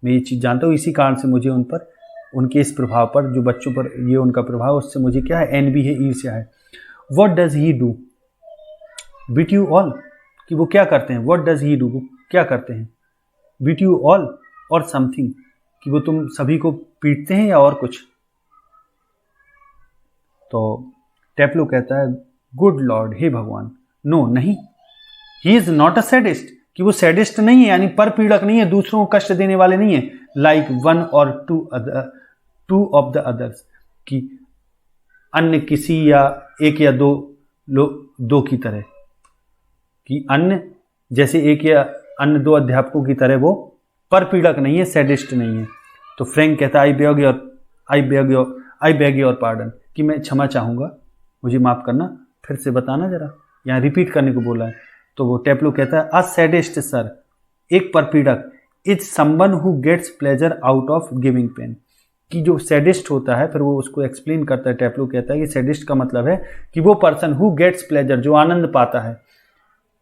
मैं ये चीज़ जानता हूँ, इसी कारण से मुझे उन पर, उनके इस प्रभाव पर, जो बच्चों पर ये उनका प्रभाव, उससे मुझे क्या है, एनवी है, ईर्ष्या है। What does he do beat you all, कि वो क्या करते हैं, व्हाट डज ही डू, वो क्या करते हैं, बीट यू ऑल और समथिंग, कि वो तुम सभी को पीटते हैं या और कुछ। तो टेप्लो कहता है गुड लॉर्ड, हे भगवान, नो नहीं, he is not a sadist, कि वो सैडिस्ट नहीं है, यानी पर पीड़क नहीं है, दूसरों को कष्ट देने वाले नहीं है, लाइक वन और टू ऑफ द अदर्स, कि अन्य किसी या एक या दो की तरह, कि अन्य जैसे एक या अन्य दो अध्यापकों की तरह वो पर पीड़क नहीं है, सैडिस्ट नहीं है। तो फ्रैंक कहता है आई बेग योर पार्डन, कि मैं क्षमा चाहूँगा, मुझे माफ़ करना। फिर से बताना जरा, यहाँ रिपीट करने को बोला है। तो वो टेप्लो कहता है अ सैडिस्ट सर, एक परपीड़क, is someone who gets pleasure out of giving pain, कि जो सैडिस्ट होता है, फिर वो उसको एक्सप्लेन करता है। टेप्लो कहता है कि सैडिस्ट का मतलब है कि वो पर्सन हु गेट्स प्लेजर, जो आनंद पाता है,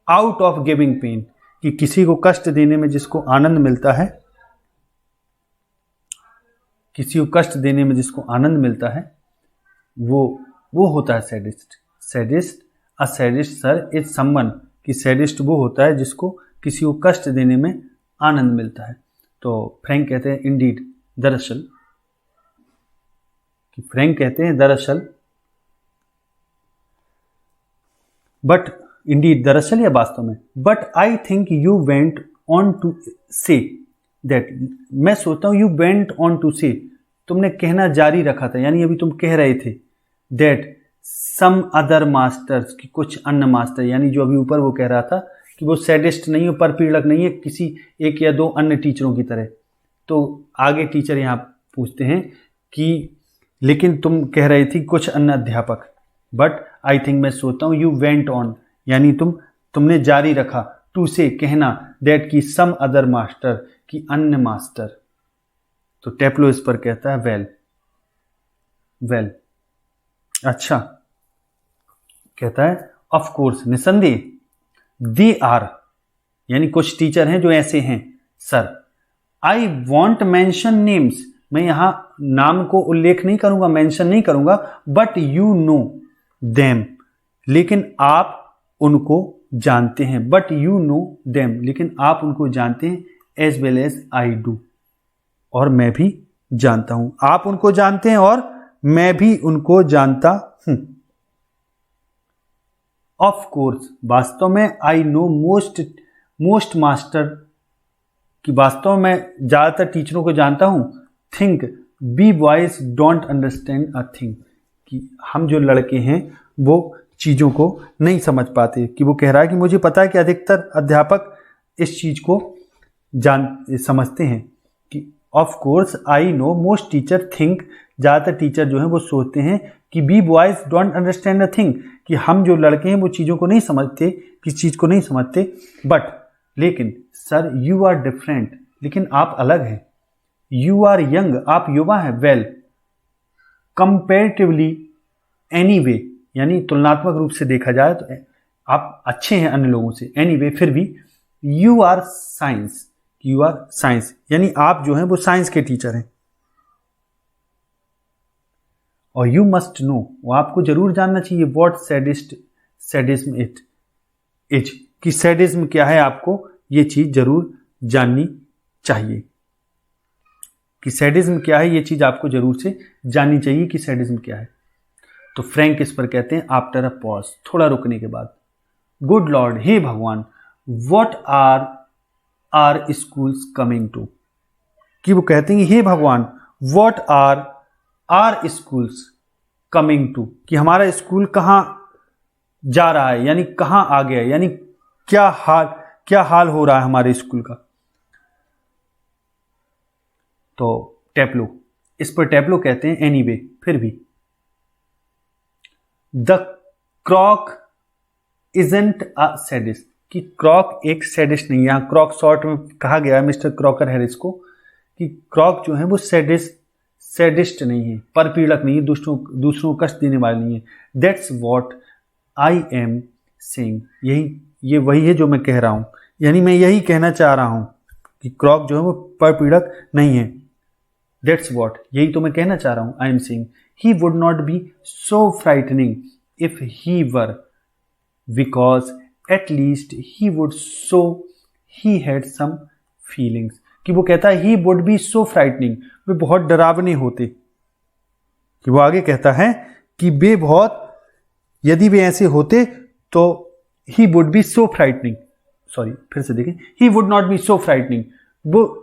आउट ऑफ गिविंग पेन, कि किसी को कष्ट देने में जिसको आनंद मिलता है, किसी को कष्ट देने में जिसको आनंद मिलता है, वो होता है sadist. A sadist sir is someone, कि सैडिस्ट वो होता है जिसको किसी को कष्ट देने में आनंद मिलता है। तो फ्रैंक कहते हैं इंडीड, दरअसल, कि फ्रैंक कहते हैं दरअसल, बट इंडीड दरअसल या वास्तव में, but I think you went on to say that, मैं सोचता हूँ यू वेंट ऑन टू से, तुमने कहना जारी रखा था, यानी अभी तुम कह रहे थे, दैट सम अदर मास्टर्स, की कुछ अन्य मास्टर, यानी जो अभी ऊपर वो कह रहा था कि वो सैडिस्ट नहीं है, पर पीड़क नहीं है, किसी एक या दो अन्य टीचरों की तरह। तो आगे टीचर यहाँ पूछते हैं कि लेकिन तुम कह रहे थी कुछ अन्य अध्यापक, बट आई थिंक, मैं सोचता हूँ, यू वेंट ऑन, यानी तुमने जारी रखा, टू से कहना, दैट की सम अदर मास्टर, की अन्य मास्टर। तो टेप्लो इस पर कहता है वेल, अच्छा, कहता है ऑफ कोर्स, निसंदेह, दे आर, यानी कुछ टीचर हैं जो ऐसे हैं sir. I want mention names, मैं यहां नाम को उल्लेख नहीं करूंगा, मेंशन नहीं करूंगा, बट यू नो देम, लेकिन आप उनको जानते हैं, बट यू नो देम, लेकिन आप उनको जानते हैं, as well as I do, और मैं भी जानता हूं। आप उनको जानते हैं और मैं भी उनको जानता हूं। ऑफ कोर्स, वास्तव में, आई नो मोस्ट मास्टर, कि वास्तव में ज्यादातर टीचरों को जानता हूं। Think we boys don't understand a thing, कि हम जो लड़के हैं वो चीज़ों को नहीं समझ पाते। कि वो कह रहा है कि मुझे पता है कि अधिकतर अध्यापक इस चीज़ को समझते हैं कि of course I know most teacher think, ज़्यादातर टीचर जो हैं वो सोचते हैं कि we boys don't understand a thing, कि हम जो लड़के हैं वो चीज़ों को नहीं समझते, किसी चीज़ को नहीं समझते। बट लेकिन सर यू आर डिफरेंट, लेकिन आप अलग हैं। यू आर यंग, आप युवा हैं। वेल कंपेरेटिवली एनीवे, यानी तुलनात्मक रूप से देखा जाए तो आप अच्छे हैं अन्य लोगों से। एनीवे फिर भी you are science, you are science, यानी आप जो हैं वो साइंस के टीचर हैं। और यू मस्ट नो, वो आपको जरूर जानना चाहिए, व्हाट सैडिज्म इट इज, कि सैडिज्म क्या है, आपको ये चीज जरूर जाननी चाहिए कि सैडिज्म क्या है। ये चीज आपको जरूर से जाननी चाहिए कि सैडिज्म क्या है। तो फ्रैंक इस पर कहते हैं आफ्टर अ पॉज, थोड़ा रुकने के बाद, गुड लॉर्ड, हे भगवान, what are schools coming to, कि वो कहते हैं हे भगवान, what are schools coming to, कि हमारा स्कूल कहां जा रहा है, यानी कहां आ गया, यानी क्या हाल हो रहा है हमारे स्कूल का। तो टैप्लो, इस पर टैप्लो कहते हैं एनीवे, फिर भी, द क्रॉक इजंट अ सैडिस्ट, कि क्रॉक एक सैडिस्ट नहीं है। यहां क्रॉक शॉर्ट में कहा गया है मिस्टर क्रॉकर हैरिस को कि क्रॉक जो है वो सैडिस्ट नहीं है, परपीड़क नहीं है, दूसरों को कष्ट देने वाले नहीं है। That's what I am saying, ये वही है जो मैं कह रहा हूं, यानी मैं यही कहना चाह रहा हूं कि क्रॉक जो है वो परपीड़क नहीं है। दैट्स व्हाट, यही तो मैं कहना चाह रहा हूं। I am saying he would not be so frightening if he were, because at least he would so he had some feelings, कि वो कहता है he would be so frightening, वे बहुत डरावने होते। कि वो आगे कहता है कि वे बहुत, यदि वे ऐसे होते तो ही would be so frightening, sorry फिर से देखें, ही would not be so frightening, वो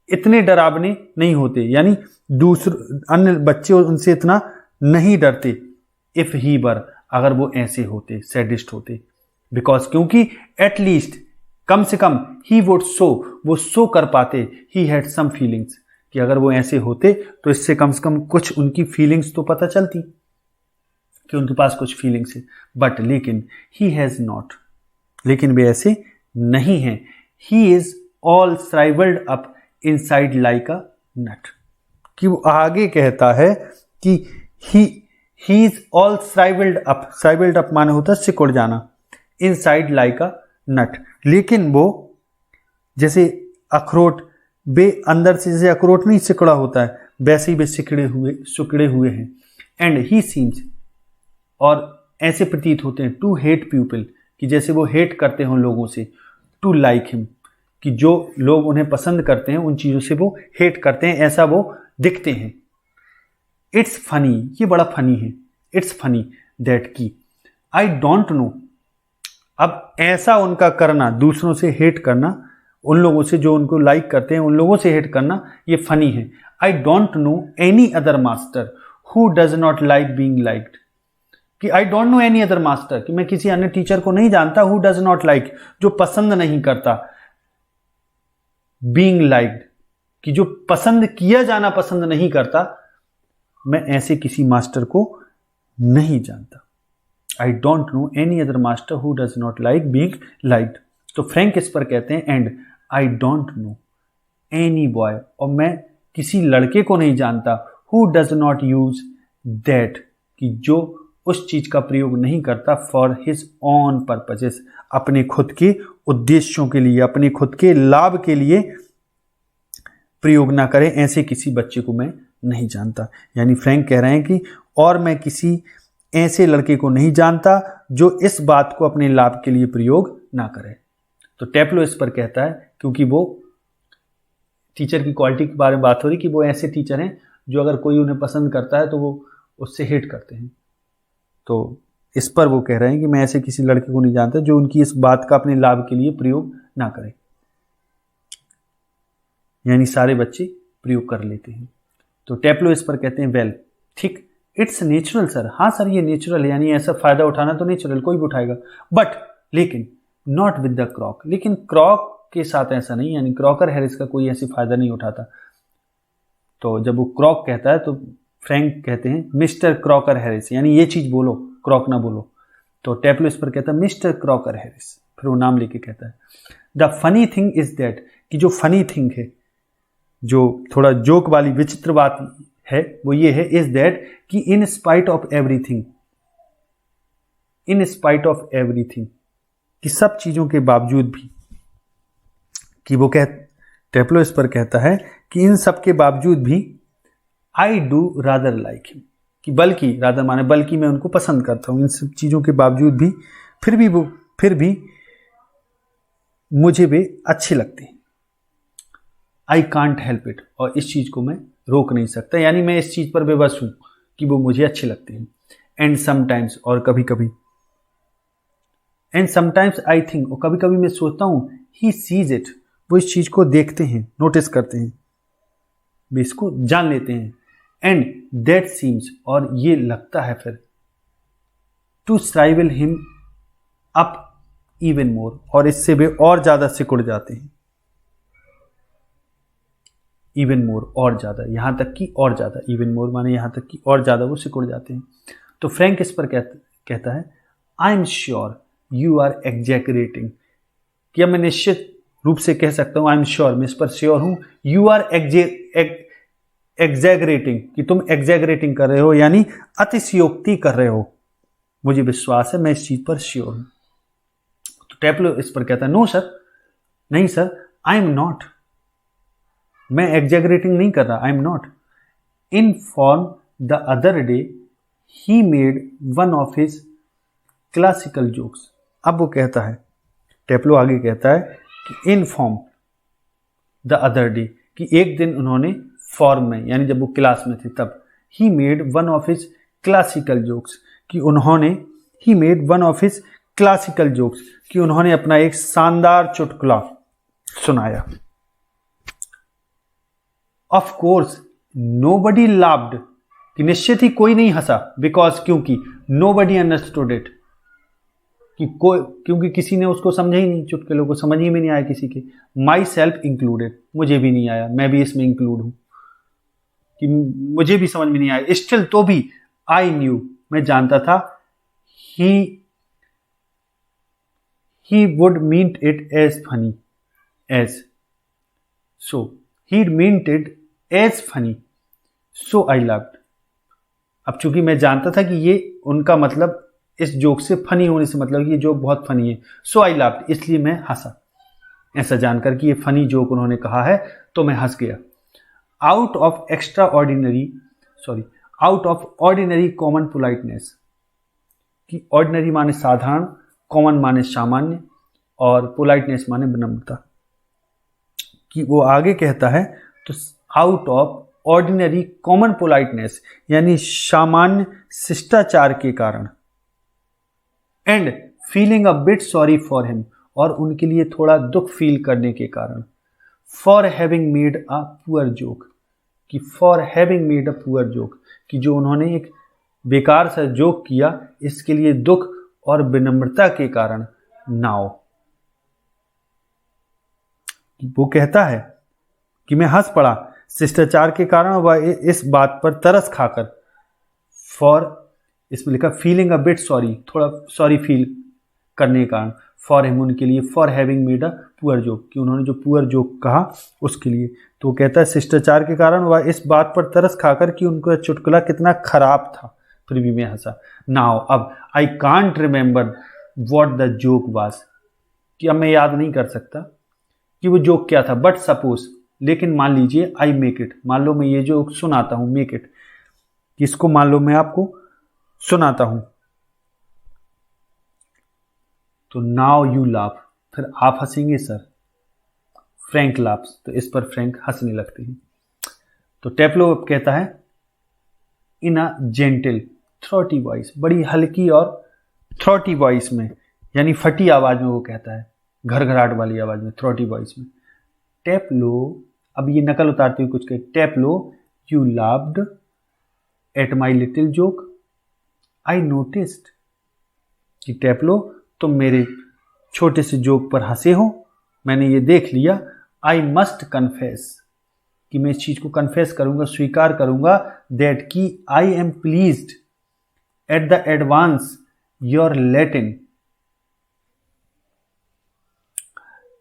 इतने डरावने नहीं होते, यानी दूसरे अन्य बच्चे उनसे इतना नहीं डरते। इफ ही वर, अगर वो ऐसे होते, सैडिस्ट होते। बिकॉज, क्योंकि एटलीस्ट, कम से कम, ही वुड सो, वो सो कर पाते, ही हैड सम फीलिंग्स, कि अगर वो ऐसे होते तो इससे कम से कम कुछ उनकी फीलिंग्स तो पता चलती कि उनके पास कुछ फीलिंग्स है। बट लेकिन ही हैज नॉट, लेकिन वे ऐसे नहीं हैं। He is all shrivelled up inside like a nut, कि वो आगे कहता है कि he is all shrivelled up माने होता है सिकुड़ जाना, इनसाइड लाइक अ नट, लेकिन वो जैसे अखरोट, वे अंदर से जैसे अखरोट नहीं सिकुड़ा होता है, वैसे ही वे सिकुड़े हुए हैं। एंड ही सीम्स, और ऐसे प्रतीत होते हैं, टू हेट पीपल, कि जैसे वो हेट करते हों लोगों से, टू लाइक हिम, कि जो लोग उन्हें पसंद करते हैं उन चीज़ों से वो हेट करते हैं, ऐसा वो दिखते हैं। इट्स फनी, ये बड़ा फनी है। इट्स फनी दैट की आई डोंट नो, अब ऐसा उनका करना, दूसरों से हेट करना, उन लोगों से जो उनको लाइक करते हैं उन लोगों से हेट करना, ये फनी है। I don't know any other master who does not like being liked, कि I don't know any other master, कि मैं किसी अन्य टीचर को नहीं जानता, हु डज नॉट लाइक, जो पसंद नहीं करता, बीइंग लाइक्ड, कि जो पसंद किया जाना पसंद नहीं करता, मैं ऐसे किसी मास्टर को नहीं जानता। आई don't know any other master who does not like being liked. तो फ्रैंक इस पर कहते हैं and I don't know any boy, और मैं किसी लड़के को नहीं जानता, who does not use that, कि जो उस चीज का प्रयोग नहीं करता, फॉर हिज ओन पर्पजेस, अपने खुद के उद्देश्यों के लिए, अपने खुद के लाभ के लिए प्रयोग ना करे, ऐसे किसी बच्चे को मैं नहीं जानता। यानी फ्रैंक कह रहे हैं कि और मैं किसी ऐसे लड़के को नहीं जानता जो इस बात को अपने लाभ के लिए प्रयोग ना करे। तो टैप्लो इस पर कहता है, क्योंकि वो टीचर की क्वालिटी के बारे में बात हो रही, कि वो ऐसे टीचर हैं जो अगर कोई उन्हें पसंद करता है तो वो उससे हेट करते हैं। तो इस पर वो कह रहे हैं कि मैं ऐसे किसी लड़के को नहीं जानता जो उनकी इस बात का अपने लाभ के लिए प्रयोग ना करे, यानी सारे बच्चे प्रयोग कर लेते हैं। तो टैप्लो इस पर कहते हैं वेल, ठीक, इट्स नेचुरल सर, हाँ सर ये नेचुरल है, यानी ऐसा फायदा उठाना तो नेचुरल, कोई भी उठाएगा। बट लेकिन नॉट विद द क्रॉक, लेकिन क्रॉक के साथ ऐसा नहीं, यानी क्रॉकर हैरिस का कोई ऐसी फायदा नहीं उठाता। तो जब वो क्रॉक कहता है तो फ्रैंक कहते हैं मिस्टर क्रॉकर हैरिस, यानी ये चीज बोलो, क्रॉक ना बोलो। तो टेप्लो इस पर कहता है मिस्टर क्रॉकर हैरिस, फिर वो नाम लेके कहता है। The funny thing is that, कि जो फनी थिंग है, जो थोड़ा जोक वाली विचित्र बात है, वो ये है, इज दैट कि in spite of everything, in spite of everything, कि सब चीजों के बावजूद भी, कि वो टेप्लो इस पर कहता है कि इन सब के बावजूद भी I do rather like him, कि बल्कि, रादर माने बल्कि, मैं उनको पसंद करता हूं, इन सब चीजों के बावजूद भी, फिर भी मुझे वे अच्छे लगते हैं। आई कांट हेल्प इट, और इस चीज को मैं रोक नहीं सकता, यानी मैं इस चीज पर बेबस हूं कि वो मुझे अच्छे लगते हैं। एंड समटाइम्स, और कभी कभी, एंड समटाइम्स आई थिंक, और कभी कभी मैं सोचता हूं, ही सीज इट, वो इस चीज को देखते हैं, नोटिस करते हैं, वे इसको जान लेते हैं। एंड दैट सीम्स, और ये लगता है फिर, to shrivel him up even more, और इससे वे और ज्यादा सिकुड़ जाते हैं। इवन मोर, और ज्यादा, यहां तक कि और ज्यादा, इवन मोर माने यहां तक कि और ज्यादा वो सिकुड़ जाते हैं। तो फ्रैंक इस पर कहता है I am sure you are exaggerating, क्या मैं निश्चित रूप से कह सकता हूं, आई एम श्योर, मैं इस पर श्योर हूं, यू आर एग्जैगरेटिंग, कि तुम एग्जैगरेटिंग कर रहे हो, यानी अतिशयोक्ति कर रहे हो, मुझे विश्वास है, मैं इस चीज पर श्योर हूं। तो टेप्लो इस पर कहता है नो सर, नहीं सर, आई एम नॉट, मैं एग्जैगरेटिंग नहीं कर रहा, I am not. In form the other day he made one of his classical jokes, अब वो कहता है, टेप्लो आगे कहता है कि in form the other day, कि एक दिन उन्होंने फॉर्म में, यानी जब वो क्लास में थे तब, he made one of his classical jokes, कि उन्होंने, he made one of his classical jokes, कि उन्होंने अपना एक शानदार चुटकुला सुनाया। ऑफ कोर्स नोबडी लाफ्ड, कि निश्चित ही कोई नहीं हंसा, बिकॉज, क्योंकि, नोबडी अंडरस्टूड इट, कि क्योंकि किसी ने उसको समझा ही नहीं, चुटकुलों को समझ ही में नहीं आया किसी के। माई सेल्फ इंक्लूडेड, मुझे भी नहीं आया, मैं भी इसमें इंक्लूड हूं, कि मुझे भी समझ में नहीं आया। स्टिल, तो भी, आई न्यू, मैं जानता था, he would mean it as funny as, so he meant it as funny, so I loved. अब चूंकि मैं जानता था कि ये उनका मतलब इस जोक से फनी होने से मतलब कि ये जोक बहुत फनी है, सो आई लव्ड, इसलिए मैं हंसा, ऐसा जानकर कि ये फनी जोक उन्होंने कहा है तो मैं हंस गया। Out of ordinary common politeness, कि ऑर्डिनरी माने साधारण, कॉमन माने सामान्य, और पोलाइटनेस माने विनम्रता, कि वो आगे कहता है, तो out of ordinary common politeness, यानी सामान्य शिष्टाचार के कारण, and feeling a bit sorry for him, और उनके लिए थोड़ा दुख फील करने के कारण, for having made a poor joke, कि for having made a poor joke, कि जो उन्होंने एक बेकार सा जोक किया, इसके लिए दुख और विनम्रता के कारण। नाउ, वो कहता है कि मैं हंस पड़ा शिष्टाचार के कारण, वह इस बात पर तरस खाकर, फॉर, इसमें लिखा फीलिंग अ बिट सॉरी, थोड़ा सॉरी फील करने के कारण, फॉर हिम, उनके लिए, for having made a poor joke, कि उन्होंने जो पुअर जोक कहा उसके लिए। तो वो कहता है शिष्टाचार के कारण वह इस बात पर तरस खाकर कि उनका चुटकुला कितना खराब था, फिर भी मैं हंसा। नाउ, अब, I can't remember what the joke was, कि अब मैं याद नहीं कर सकता कि वो जोक क्या था, बट सपोज, लेकिन मान लीजिए, आई मेक इट, मान लो मैं ये जो सुनाता हूं, मेक इट, इसको मान लो मैं आपको सुनाता हूं, तो नाउ यू लाफ, फिर आप हंसेंगे सर, फ्रैंक लाफ्स, तो इस पर फ्रैंक हंसने लगते हैं। तो टेप्लो कहता है इन अ जेंटल थ्रोटी वॉइस, बड़ी हल्की और थ्रोटी वॉइस में, यानी फटी आवाज में वो कहता है, घरघराहट वाली आवाज में, थ्रोटी वॉइस में, टेप्लो, अब ये नकल उतारते हुए कुछ कहे, Taplow you laughed at my little joke, I noticed, कि टेप्लो तुम मेरे छोटे से जोक पर हंसे हो, मैंने ये देख लिया। आई मस्ट कन्फेस, कि मैं इस चीज को कन्फेस करूंगा, स्वीकार करूंगा, दैट कि I am pleased at the advance your Latin,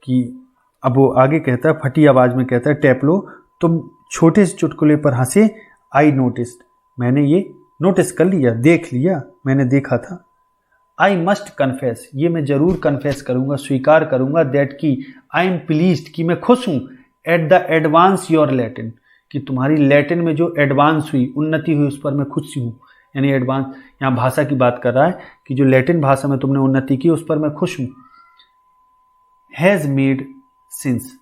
कि अब वो आगे कहता है, फटी आवाज में कहता है, टेप्लो तुम छोटे से चुटकुले पर हंसे, आई नोटिस्ड, मैंने ये नोटिस कर लिया, देख लिया, मैंने देखा था। आई मस्ट कन्फेस, ये मैं जरूर कन्फेस करूंगा, स्वीकार करूंगा, दैट कि आई एम प्लीज्ड, कि मैं खुश हूं, at the advance your Latin, कि तुम्हारी लैटिन में जो एडवांस हुई, उन्नति हुई, उस पर मैं खुश हूं। यानी एडवांस यहाँ भाषा की बात कर रहा है कि जो लैटिन भाषा में तुमने उन्नति की उस पर मैं खुश हूं। Has made since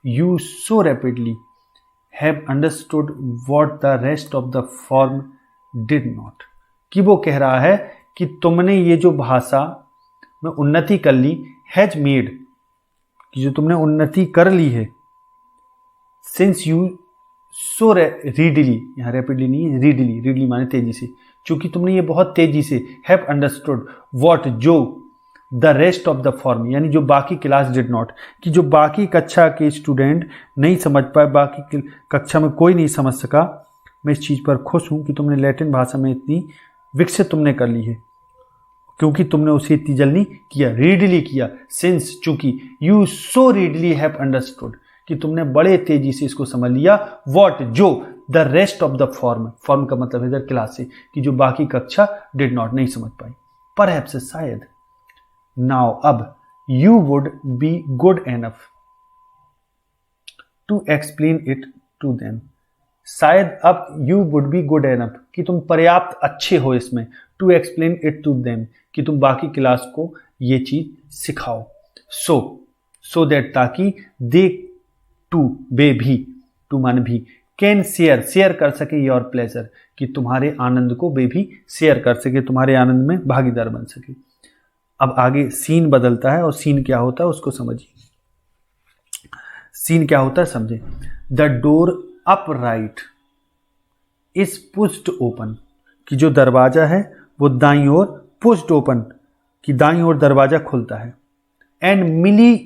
you so rapidly have understood what the rest of the form did not, कि वो कह रहा है कि तुमने ये जो भाषा में उन्नति कर ली, हैज मेड, कि जो तुमने उन्नति कर ली है, सिंस यू सो रीडली, यहाँ रैपिडली नहीं है, रीडली, रीडली माने तेजी से, चूंकि तुमने ये बहुत तेजी से, हैव अंडरस्टूड व्हाट, जो, the rest of the form, यानी जो बाकी क्लास डिड नॉट, कि जो बाकी कक्षा के स्टूडेंट नहीं समझ पाए, बाकी कक्षा में कोई नहीं समझ सका, मैं इस चीज पर खुश हूं कि तुमने लैटिन भाषा में इतनी विकसित तुमने कर ली है, क्योंकि तुमने उसे इतनी जल्दी किया, रीडली किया, सिंस चूंकि, you so readily have understood, कि तुमने बड़े तेजी से इसको समझ लिया, व्हाट, जो, the rest of the form, form का मतलब है इधर क्लास से, कि जो बाकी कक्षा डिड नॉट, नहीं समझ पाई, परहैप्स, शायद, नाउ अब, you would be good enough to explain it to them, शायद अब you would be good enough, कि तुम पर्याप्त अच्छे हो इसमें, to explain it to them, कि तुम बाकी क्लास को ये चीज सिखाओ, सो दैट, ताकि दे टू, वे भी, टू मान भी, कैन शेयर कर सके योर प्लेजर, कि तुम्हारे आनंद को वे भी शेयर कर सके, तुम्हारे आनंद में भागीदार बन सके। अब आगे सीन बदलता है, और सीन क्या होता है उसको समझिए। सीन क्या होता है समझे। The door up right is pushed open, कि जो दरवाजा है वो दाईं ओर पुश्ड ओपन, कि दाईं ओर दरवाजा खुलता है, and Millie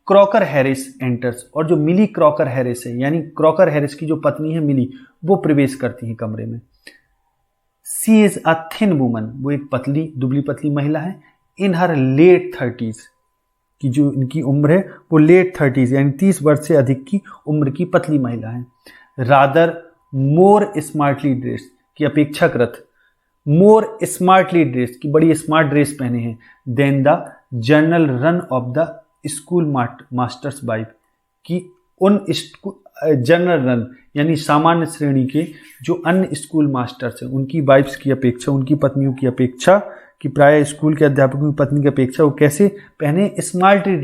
Crocker Harris enters, और जो मिली क्रॉकर हैरिस है, यानी क्रॉकर हैरिस की जो पत्नी है मिली, वो प्रवेश करती है कमरे में। सी इज अ थिन वुमन, वो एक पतली दुबली पतली महिला है, इन हर लेट 30s, की जो इनकी उम्र है वो लेट 30s यानी 30 वर्ष से अधिक की उम्र की पतली महिला है। रादर मोर स्मार्टली ड्रेस, की अपेक्षाकृत मोर स्मार्टली ड्रेस, की बड़ी स्मार्ट ड्रेस पहने हैं, then the general run of the school master's wife, की उन जनरल रन यानी सामान्य श्रेणी के जो अन्य स्कूल मास्टर्स हैं उनकी वाइफ्स की अपेक्षा, उनकी पत्नियों की अपेक्षा, कि प्राय स्कूल के अध्यापकों की पत्नी की अपेक्षा वो कैसे पहने, स्मार्टली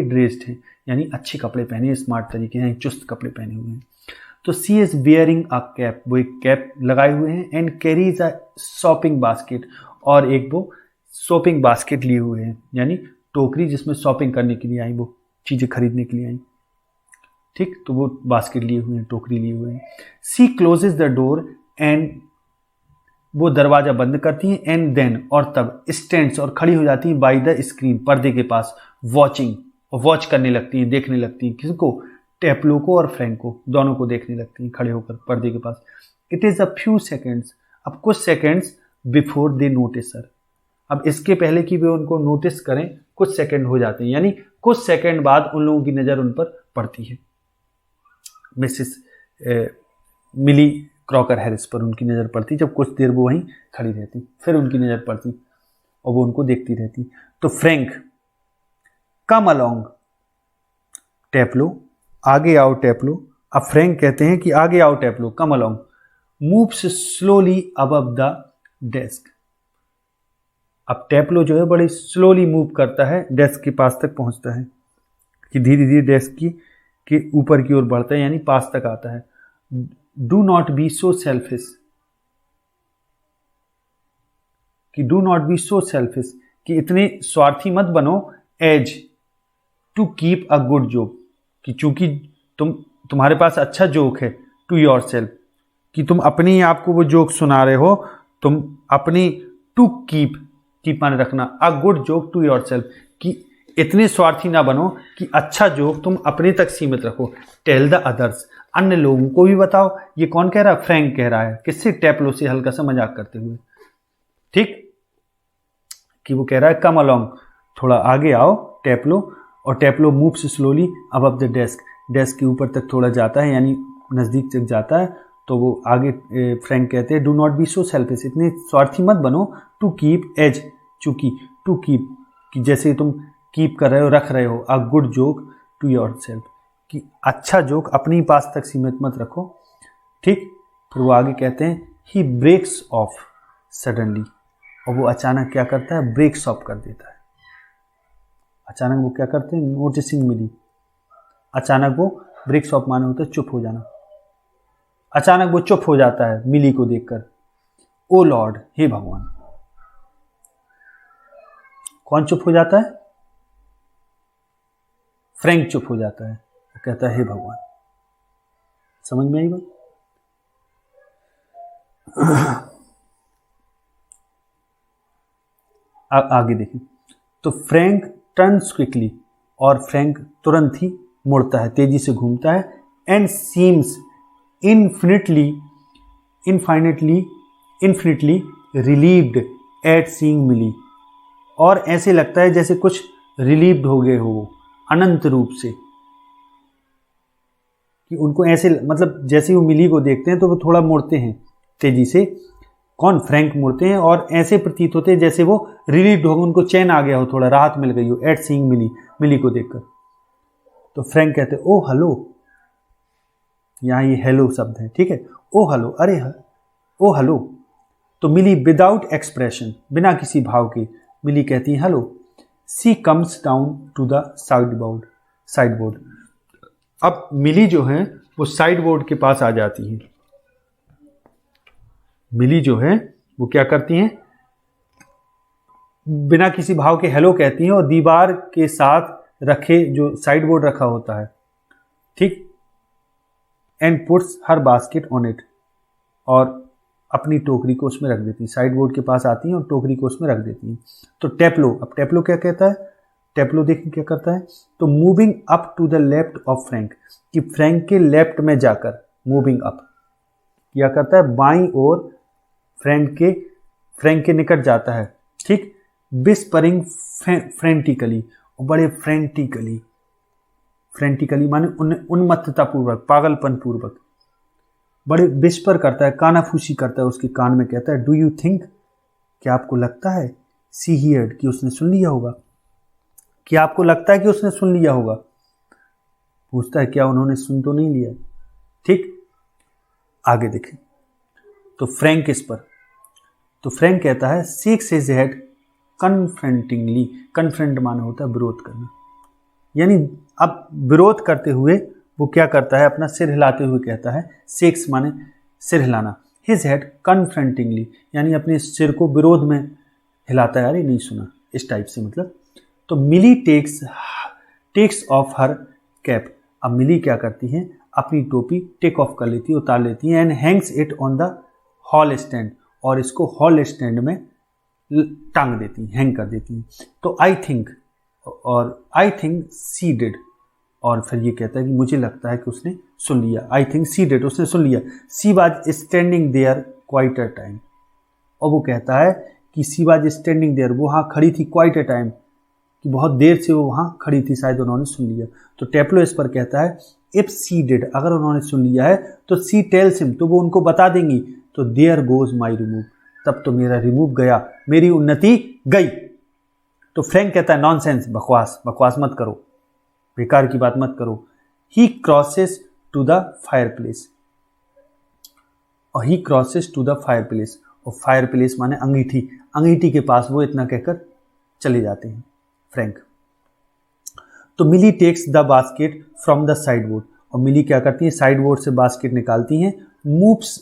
ड्रेस्ड है, यानी अच्छे कपड़े पहने, स्मार्ट तरीके यानी चुस्त कपड़े पहने हुए हैं। तो सी इज वियरिंग अ कैप, वो एक कैप लगाए हुए हैं, and carries a shopping basket, और एक वो शॉपिंग बास्केट लिए हुए हैं, यानी टोकरी जिसमें शॉपिंग करने के लिए आई, वो चीजें खरीदने के लिए आई, ठीक, तो वो बास्केट लिए हुए हैं, टोकरी लिए हुए हैं। सी क्लोजेज द डोर, एंड वो दरवाजा बंद करती हैं, एंड देन, और तब, स्टैंड्स, और खड़ी हो जाती हैं, बाय द स्क्रीन, पर्दे के पास, वॉचिंग, और वॉच करने लगती हैं, देखने लगती हैं, किसको, टेप्लो को और फ्रैंक को, दोनों को देखने लगती हैं खड़े होकर पर्दे के पास। It is a few seconds, अब कुछ seconds, before they notice her, अब इसके पहले कि वे उनको नोटिस करें कुछ सेकंड हो जाते हैं, यानी कुछ सेकंड बाद उन लोगों की नज़र उन पर पड़ती है, मिसेस मिली क्रॉकर हैरिस पर उनकी नज़र पड़ती, जब कुछ देर वो वहीं खड़ी रहती, फिर उनकी नज़र पड़ती और वो उनको देखती रहती। तो फ्रैंक, कम अलोंग, टेप्लो, आगे आओ टेप्लो, अब फ्रैंक कहते हैं कि आगे आओ Taplow, come along, moves slowly above the desk, अब टेप्लो जो है बड़ी स्लोली मूव करता है, डेस्क के पास तक पहुंचता है, कि धीरे धीरे डेस्क के ऊपर की ओर बढ़ता है, यानी पास तक आता है। Do not be so selfish, कि do not be so selfish, कि इतने स्वार्थी मत बनो, as to keep a good joke, कि चूंकि तुम्हारे पास अच्छा जोक है, टू योर सेल्फ, कि तुम अपने ही आप को वो जोक सुना रहे हो, तुम अपनी, टू कीप माने रखना, a good joke to yourself, कि इतने स्वार्थी ना बनो कि अच्छा जोक तुम अपने तक सीमित रखो। टेल द अदर्स, अन्य लोगों को भी बताओ। ये कौन कह रहा है? फ्रैंक कह रहा है। किससे? टेप्लो से, हल्का सा मजाक करते हुए। ठीक, कि वो कह रहा है कम अलोंग, थोड़ा आगे आओ टेप्लो। और Taplow moves slowly above the desk, desk के ऊपर तक थोड़ा जाता है, यानी नज़दीक तक जाता है। तो वो आगे फ्रैंक कहते हैं do not be so selfish, इतने स्वार्थी मत बनो। टू कीप एज, चूंकि टू कीप, कि जैसे तुम कीप कर रहे हो, रख रहे हो, a good joke to yourself, कि अच्छा जोक अपनी पास तक सीमित मत रखो। ठीक, फिर वो आगे कहते हैं ही ब्रेक्स ऑफ सडनली, और वो अचानक क्या करता है? ब्रेक्स ऑफ कर देता है। अचानक वो क्या करते हैं? नोटिसिंग मिली, अचानक वो ब्रेक्स ऑफ माने होता है चुप हो जाना। अचानक वो चुप हो जाता है मिली को देखकर। ओ लॉर्ड, हे भगवान। कौन चुप हो जाता है? फ्रैंक चुप हो जाता है, वो कहता है हे भगवान। समझ में आई बात? आगे देखिए, तो फ्रैंक टर्न्स क्विकली, और फ्रैंक तुरंत ही मुड़ता है, तेजी से घूमता है। And seems infinitely relieved at seeing Millie, और ऐसे लगता है जैसे कुछ रिलीव्ड हो गए हो अनंत रूप से, कि उनको ऐसे, मतलब जैसे वो मिली को देखते हैं तो वो थोड़ा मुड़ते हैं तेजी से। कौन? फ्रैंक मुड़ते हैं, और ऐसे प्रतीत होते हैं जैसे वो रिलीव्ड हो गए, उनको चैन आ गया हो, थोड़ा राहत मिल गई हो एट सीइंग मिली, मिली को देखकर। तो फ्रैंक कहते हैं ओ हेलो, यहाँ ये हेलो शब्द है, ठीक है। ओ हेलो, अरे ओ हेलो। तो मिली विदाउट एक्सप्रेशन, बिना किसी भाव के, मिली कहती है hello. She comes down to the sideboard. अब मिली जो है वो साइड बोर्ड के पास आ जाती है। मिली जो है वो क्या करती हैं? बिना किसी भाव के हेलो कहती हैं, और दीवार के साथ रखे जो साइड बोर्ड रखा होता है, ठीक, and puts her basket on it, और अपनी टोकरी को उसमें रख देती है। साइड बोर्ड के पास आती हैं और टोकरी को उसमें रख देती हैं। तो टेप्लो, अब टेप्लो क्या कहता है? टेप्लो देखिए क्या करता है, तो moving up to the left of Frank, कि फ्रैंक के लेफ्ट में जाकर, मूविंग अप क्या करता है? बाईं ओर फ्रैंक के निकट जाता है, ठीक। विस्परिंग फ्रेंटिकली, बड़े फ्रेंटिकली माने उन्मत्तता पूर्वक, पागलपन पूर्वक, बड़े विस्पर करता है, कानाफूसी करता है उसके कान में, कहता है डू यू थिंक, क्या आपको लगता है, सी हियर्ड, कि उसने सुन लिया होगा, क्या आपको लगता है कि उसने सुन लिया होगा? पूछता है क्या उन्होंने सुन तो नहीं लिया, ठीक। आगे देखें, तो फ्रैंक इस पर, तो फ्रैंक कहता है शेक्स हिज हेड कन्फ्रंटिंगली, कन्फ्रंट माने होता है विरोध करना, यानी अब विरोध करते हुए वो क्या करता है? अपना सिर हिलाते हुए कहता है, शेक्स माने सिर हिलाना, हिज हेड कन्फ्रंटिंगली, यानी अपने सिर को विरोध में हिलाता है, अरे नहीं सुना, इस टाइप से मतलब। तो Millie takes of her cap, अब मिली क्या करती है? अपनी टोपी टेक ऑफ कर लेती है, उतार लेती है, and Hanks it on the hall stand, और इसको हॉल स्टैंड में टांग देती हैं, हैंग कर देती हैं। तो आई थिंक सी डिड, और फिर ये कहता है कि मुझे लगता है कि उसने सुन लिया। आई थिंक सी डिड, उसने सुन लिया। She was standing there quite a time, और वो कहता है कि सी वाज स्टैंडिंग देयर, वो वहाँ खड़ी थी, क्वाइट अ टाइम, कि बहुत देर से वो वहाँ खड़ी थी, शायद उन्होंने सुन लिया। तो टेप्लो इस पर कहता है इफ सी डिड, अगर उन्होंने सुन लिया है तो सी टेल्स हिम, तो वो उनको बता देंगी, तो देयर गोज माई रिमूव, तब तो मेरा रिमूव गया, मेरी उन्नति गई। तो फ्रैंक कहता है नॉनसेंस, बकवास मत करो, बेकार की बात मत करो। He crosses to the fireplace, और he crosses to the fireplace, और फायर प्लेस माने अंगीठी, अंगीठी के पास वो इतना कहकर चले जाते हैं फ्रैंक। तो Millie takes the basket from the sideboard, और मिली क्या करती है? साइड बोर्ड से बास्केट निकालती हैं, मूव्स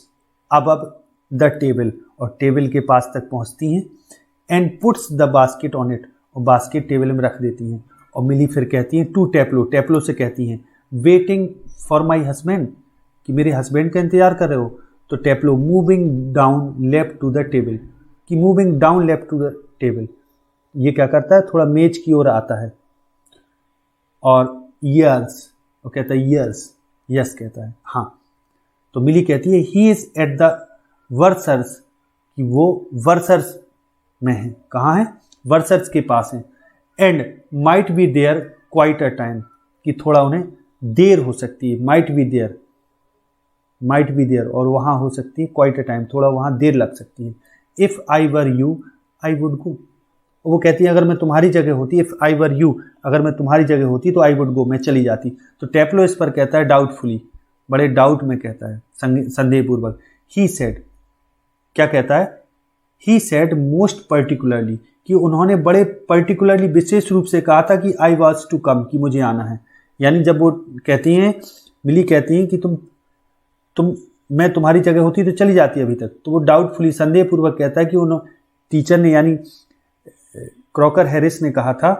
अबव द टेबल, और टेबल के पास तक पहुंचती हैं, and puts the basket on it, और बास्केट टेबल में रख देती हैं। और मिली फिर कहती हैं टू टेप्लो, टेप्लो से कहती हैं वेटिंग फॉर माई हस्बैंड, कि मेरे हस्बैंड का इंतजार कर रहे हो। तो टेप्लो moving down left to the table, कि moving down left to the table, ये क्या करता है? थोड़ा मेज की ओर आता है, और ईयर्स, वो कहता है ईयर्स, यस कहता है हाँ। तो मिली कहती है ही इज एट द वर्सर्स, कि वो वर्सर्स में है, कहाँ है, वर्सर्स के पास है। And might be there quite a time, कि थोड़ा उन्हें देर हो सकती है, might be there, might be there, और वहाँ हो सकती है क्वाइट अ टाइम, थोड़ा वहाँ देर लग सकती है। If I were you I would go, वो कहती है अगर मैं तुम्हारी जगह होती, इफ़ आई वर यू, अगर मैं तुम्हारी जगह होती तो आई वुड गो, मैं चली जाती। तो टेप्लो इस पर कहता है डाउटफुली, बड़े डाउट में कहता है, संदेहपूर्वक। ही सेड, क्या कहता है, ही सेड मोस्ट पर्टिकुलरली, कि उन्होंने बड़े पर्टिकुलरली विशेष रूप से कहा था कि आई वॉज टू कम, कि मुझे आना है। यानी जब वो कहती हैं, मिली कहती हैं कि तुम मैं तुम्हारी जगह होती तो चली जाती अभी तक, तो वो डाउटफुली, संदेहपूर्वक कहता है कि उन टीचर ने, यानी क्रॉकर हैरिस ने कहा था,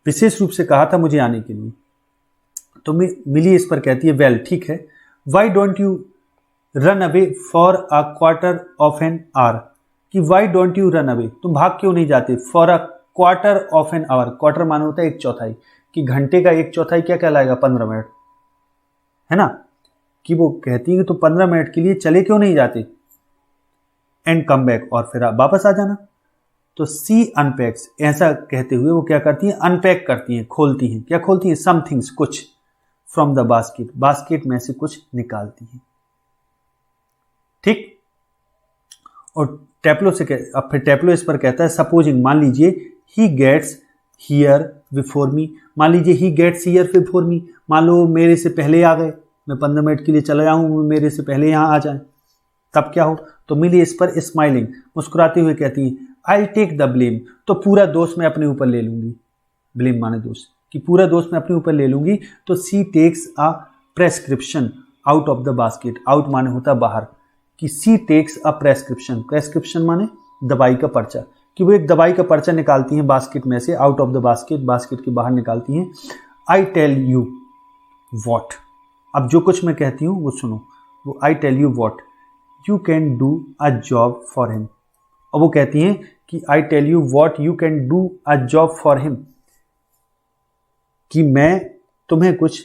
विशेष रूप से कहा था मुझे आने के लिए। तो मिली इस पर कहती है वेल ठीक है, why don't you run away for a quarter of an hour, कि why don't you run away, तुम भाग क्यों नहीं जाते, for a quarter of an hour, quarter माने होता है एक चौथाई, कि घंटे का एक चौथाई क्या कहलाएगा, 15 मिनट, है ना। कि वो कहती है कि तुम 15 मिनट के लिए चले क्यों नहीं जाते, एंड कम बैक, और फिर आप वापस आ जाना। तो सी अनपैक्स, ऐसा कहते हुए वो क्या करती हैं, अनपैक करती हैं, खोलती हैं, क्या खोलती हैं, सम थिंग्स, कुछ, फ्रॉम द बास्केट, बास्केट में से कुछ निकालती हैं, ठीक। और टेप्लो से अब फिर टेप्लो इस पर कहता है सपोजिंग, मान लीजिए he gets here before me, मान लीजिए he gets here before me, मान लो मेरे से पहले आ गए, मैं 15 मिनट के लिए चला जाऊँ, मेरे से पहले यहाँ आ जाए, तब क्या हो। तो मिली इस पर स्माइलिंग, मुस्कुराते हुए कहती है आई टेक द ब्लेम, तो पूरा दोष मैं अपने ऊपर ले लूंगी, ब्लेम माने दोष, कि पूरा दोष मैं अपने ऊपर ले लूंगी। तो she takes a prescription out of the basket, out माने होता बाहर, कि she takes a prescription, prescription माने दवाई का पर्चा, कि वो एक दवाई का पर्चा निकालती हैं बास्केट में से, out of the basket, basket के बाहर निकालती हैं। आई टेल यू वॉट, अब जो कुछ मैं कहती हूँ वो सुनो, वो I tell you what you can do a job for him, और वो कहती हैं कि I tell you what you can do a job for him, कि मैं तुम्हें कुछ,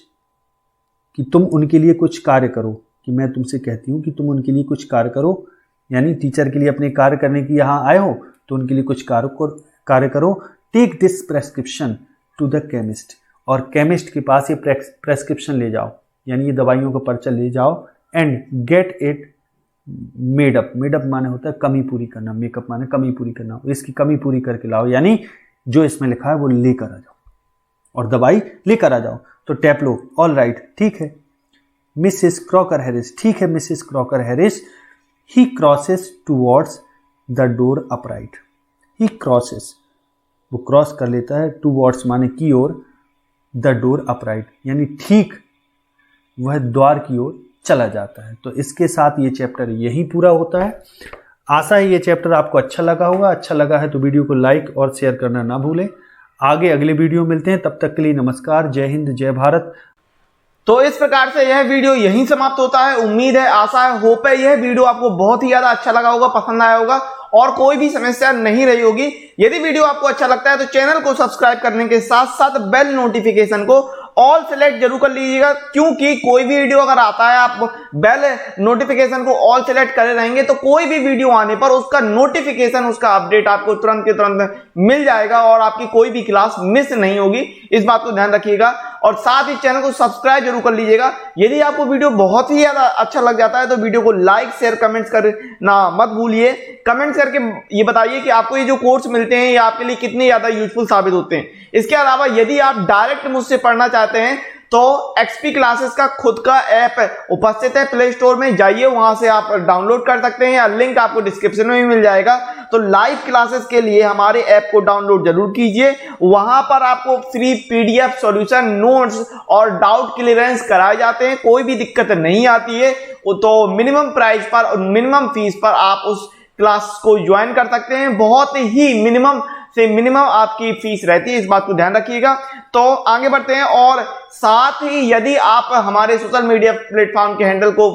कि तुम उनके लिए कुछ कार्य करो, कि मैं तुमसे कहती हूँ कि तुम उनके लिए कुछ कार्य करो, यानी टीचर के लिए अपने कार्य करने की यहाँ आए हो तो उनके लिए कुछ कार्य करो। Take this prescription to the chemist, और केमिस्ट के पास ये प्रेस्क्रिप्शन ले जाओ, यानी ये दवाइयों का पर्चा ले जाओ, and get it made up, made up माने होता है कमी पूरी करना, मेकअप माने कमी पूरी करना, इसकी कमी पूरी करके लाओ, यानी जो इसमें लिखा है वो लेकर आ जाओ, और दवाई लेकर आ जाओ। तो टेप्लो ऑल राइट ठीक है, मिसेस क्रॉकर हैरिस, ठीक है Mrs Crocker Harris. He crosses towards the door upright, he crosses, वो क्रॉस कर लेता है, टूवर्ड्स माने की ओर, द डोर अपराइट, यानी ठीक वह द्वार की ओर चला जाता है। तो इसके साथ ये चैप्टर यही पूरा होता है। आशा है ये चैप्टर आपको अच्छा लगा होगा, अच्छा लगा है तो वीडियो को लाइक और शेयर करना ना भूलें। आगे अगले वीडियो मिलते हैं, तब तक के लिए नमस्कार, जय हिंद, जय भारत। तो इस प्रकार से यह वीडियो यहीं समाप्त होता है। उम्मीद है, आशा है, होप है यह वीडियो आपको बहुत ही ज्यादा अच्छा लगा होगा, पसंद आया होगा और कोई भी समस्या नहीं रही होगी। यदि वीडियो आपको अच्छा लगता है तो चैनल को सब्सक्राइब करने के साथ साथ बेल नोटिफिकेशन को ऑल सेलेक्ट जरूर कर लीजिएगा, क्योंकि कोई भी वीडियो अगर आता है आप बेल नोटिफिकेशन को ऑल सेलेक्ट करे रहेंगे तो कोई भी वीडियो आने पर उसका नोटिफिकेशन, उसका अपडेट आपको तुरंत के तुरंत मिल जाएगा और आपकी कोई भी क्लास मिस नहीं होगी। इस बात को ध्यान रखिएगा और साथ ही चैनल को सब्सक्राइब जरूर कर लीजिएगा। यदि आपको वीडियो बहुत ही ज्यादा अच्छा लग जाता है तो वीडियो को लाइक, शेयर, कमेंट्स करना मत भूलिए। कमेंट्स करके ये बताइए कि आपको ये जो कोर्स मिलते हैं ये आपके लिए कितने ज्यादा यूजफुल साबित होते हैं। इसके अलावा यदि आप डायरेक्ट मुझसे पढ़ना चाहते हैं तो एक्सपी क्लासेस का खुद का ऐप उपस्थित है, प्ले स्टोर में जाइए, वहां से आप डाउनलोड कर सकते हैं या लिंक आपको डिस्क्रिप्शन में भी मिल जाएगा। तो लाइव क्लासेस के लिए हमारे ऐप को डाउनलोड जरूर कीजिए, वहां पर आपको फ्री पीडीएफ सॉल्यूशन, नोट्स और डाउट क्लियरेंस कराए जाते हैं, कोई भी दिक्कत नहीं आती है। तो मिनिमम प्राइस पर और मिनिमम फीस पर आप उस क्लास को ज्वाइन कर सकते हैं। बहुत ही मिनिमम से मिनिमम आपकी फीस रहती है, इस बात को ध्यान रखिएगा। तो आगे बढ़ते हैं और साथ ही यदि आप हमारे सोशल मीडिया प्लेटफॉर्म के हैंडल को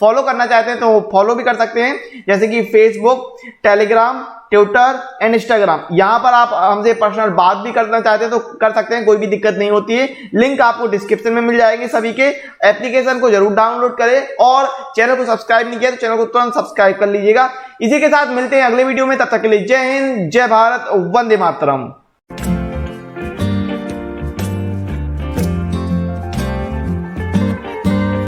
फॉलो करना चाहते हैं तो फॉलो भी कर सकते हैं, जैसे कि Facebook, Telegram, Twitter and Instagram. यहां पर आप हमसे पर्सनल बात भी करना चाहते हैं तो कर सकते हैं, कोई भी दिक्कत नहीं होती है। लिंक आपको डिस्क्रिप्शन में मिल जाएंगे सभी के। एप्लीकेशन को जरूर डाउनलोड करें और चैनल को सब्सक्राइब नहीं किया तो चैनल को तुरंत सब्सक्राइब कर लीजिएगा। इसी के साथ मिलते हैं अगले वीडियो में, तब तक के लिए जय हिंद, जय भारत, वंदे मातरम।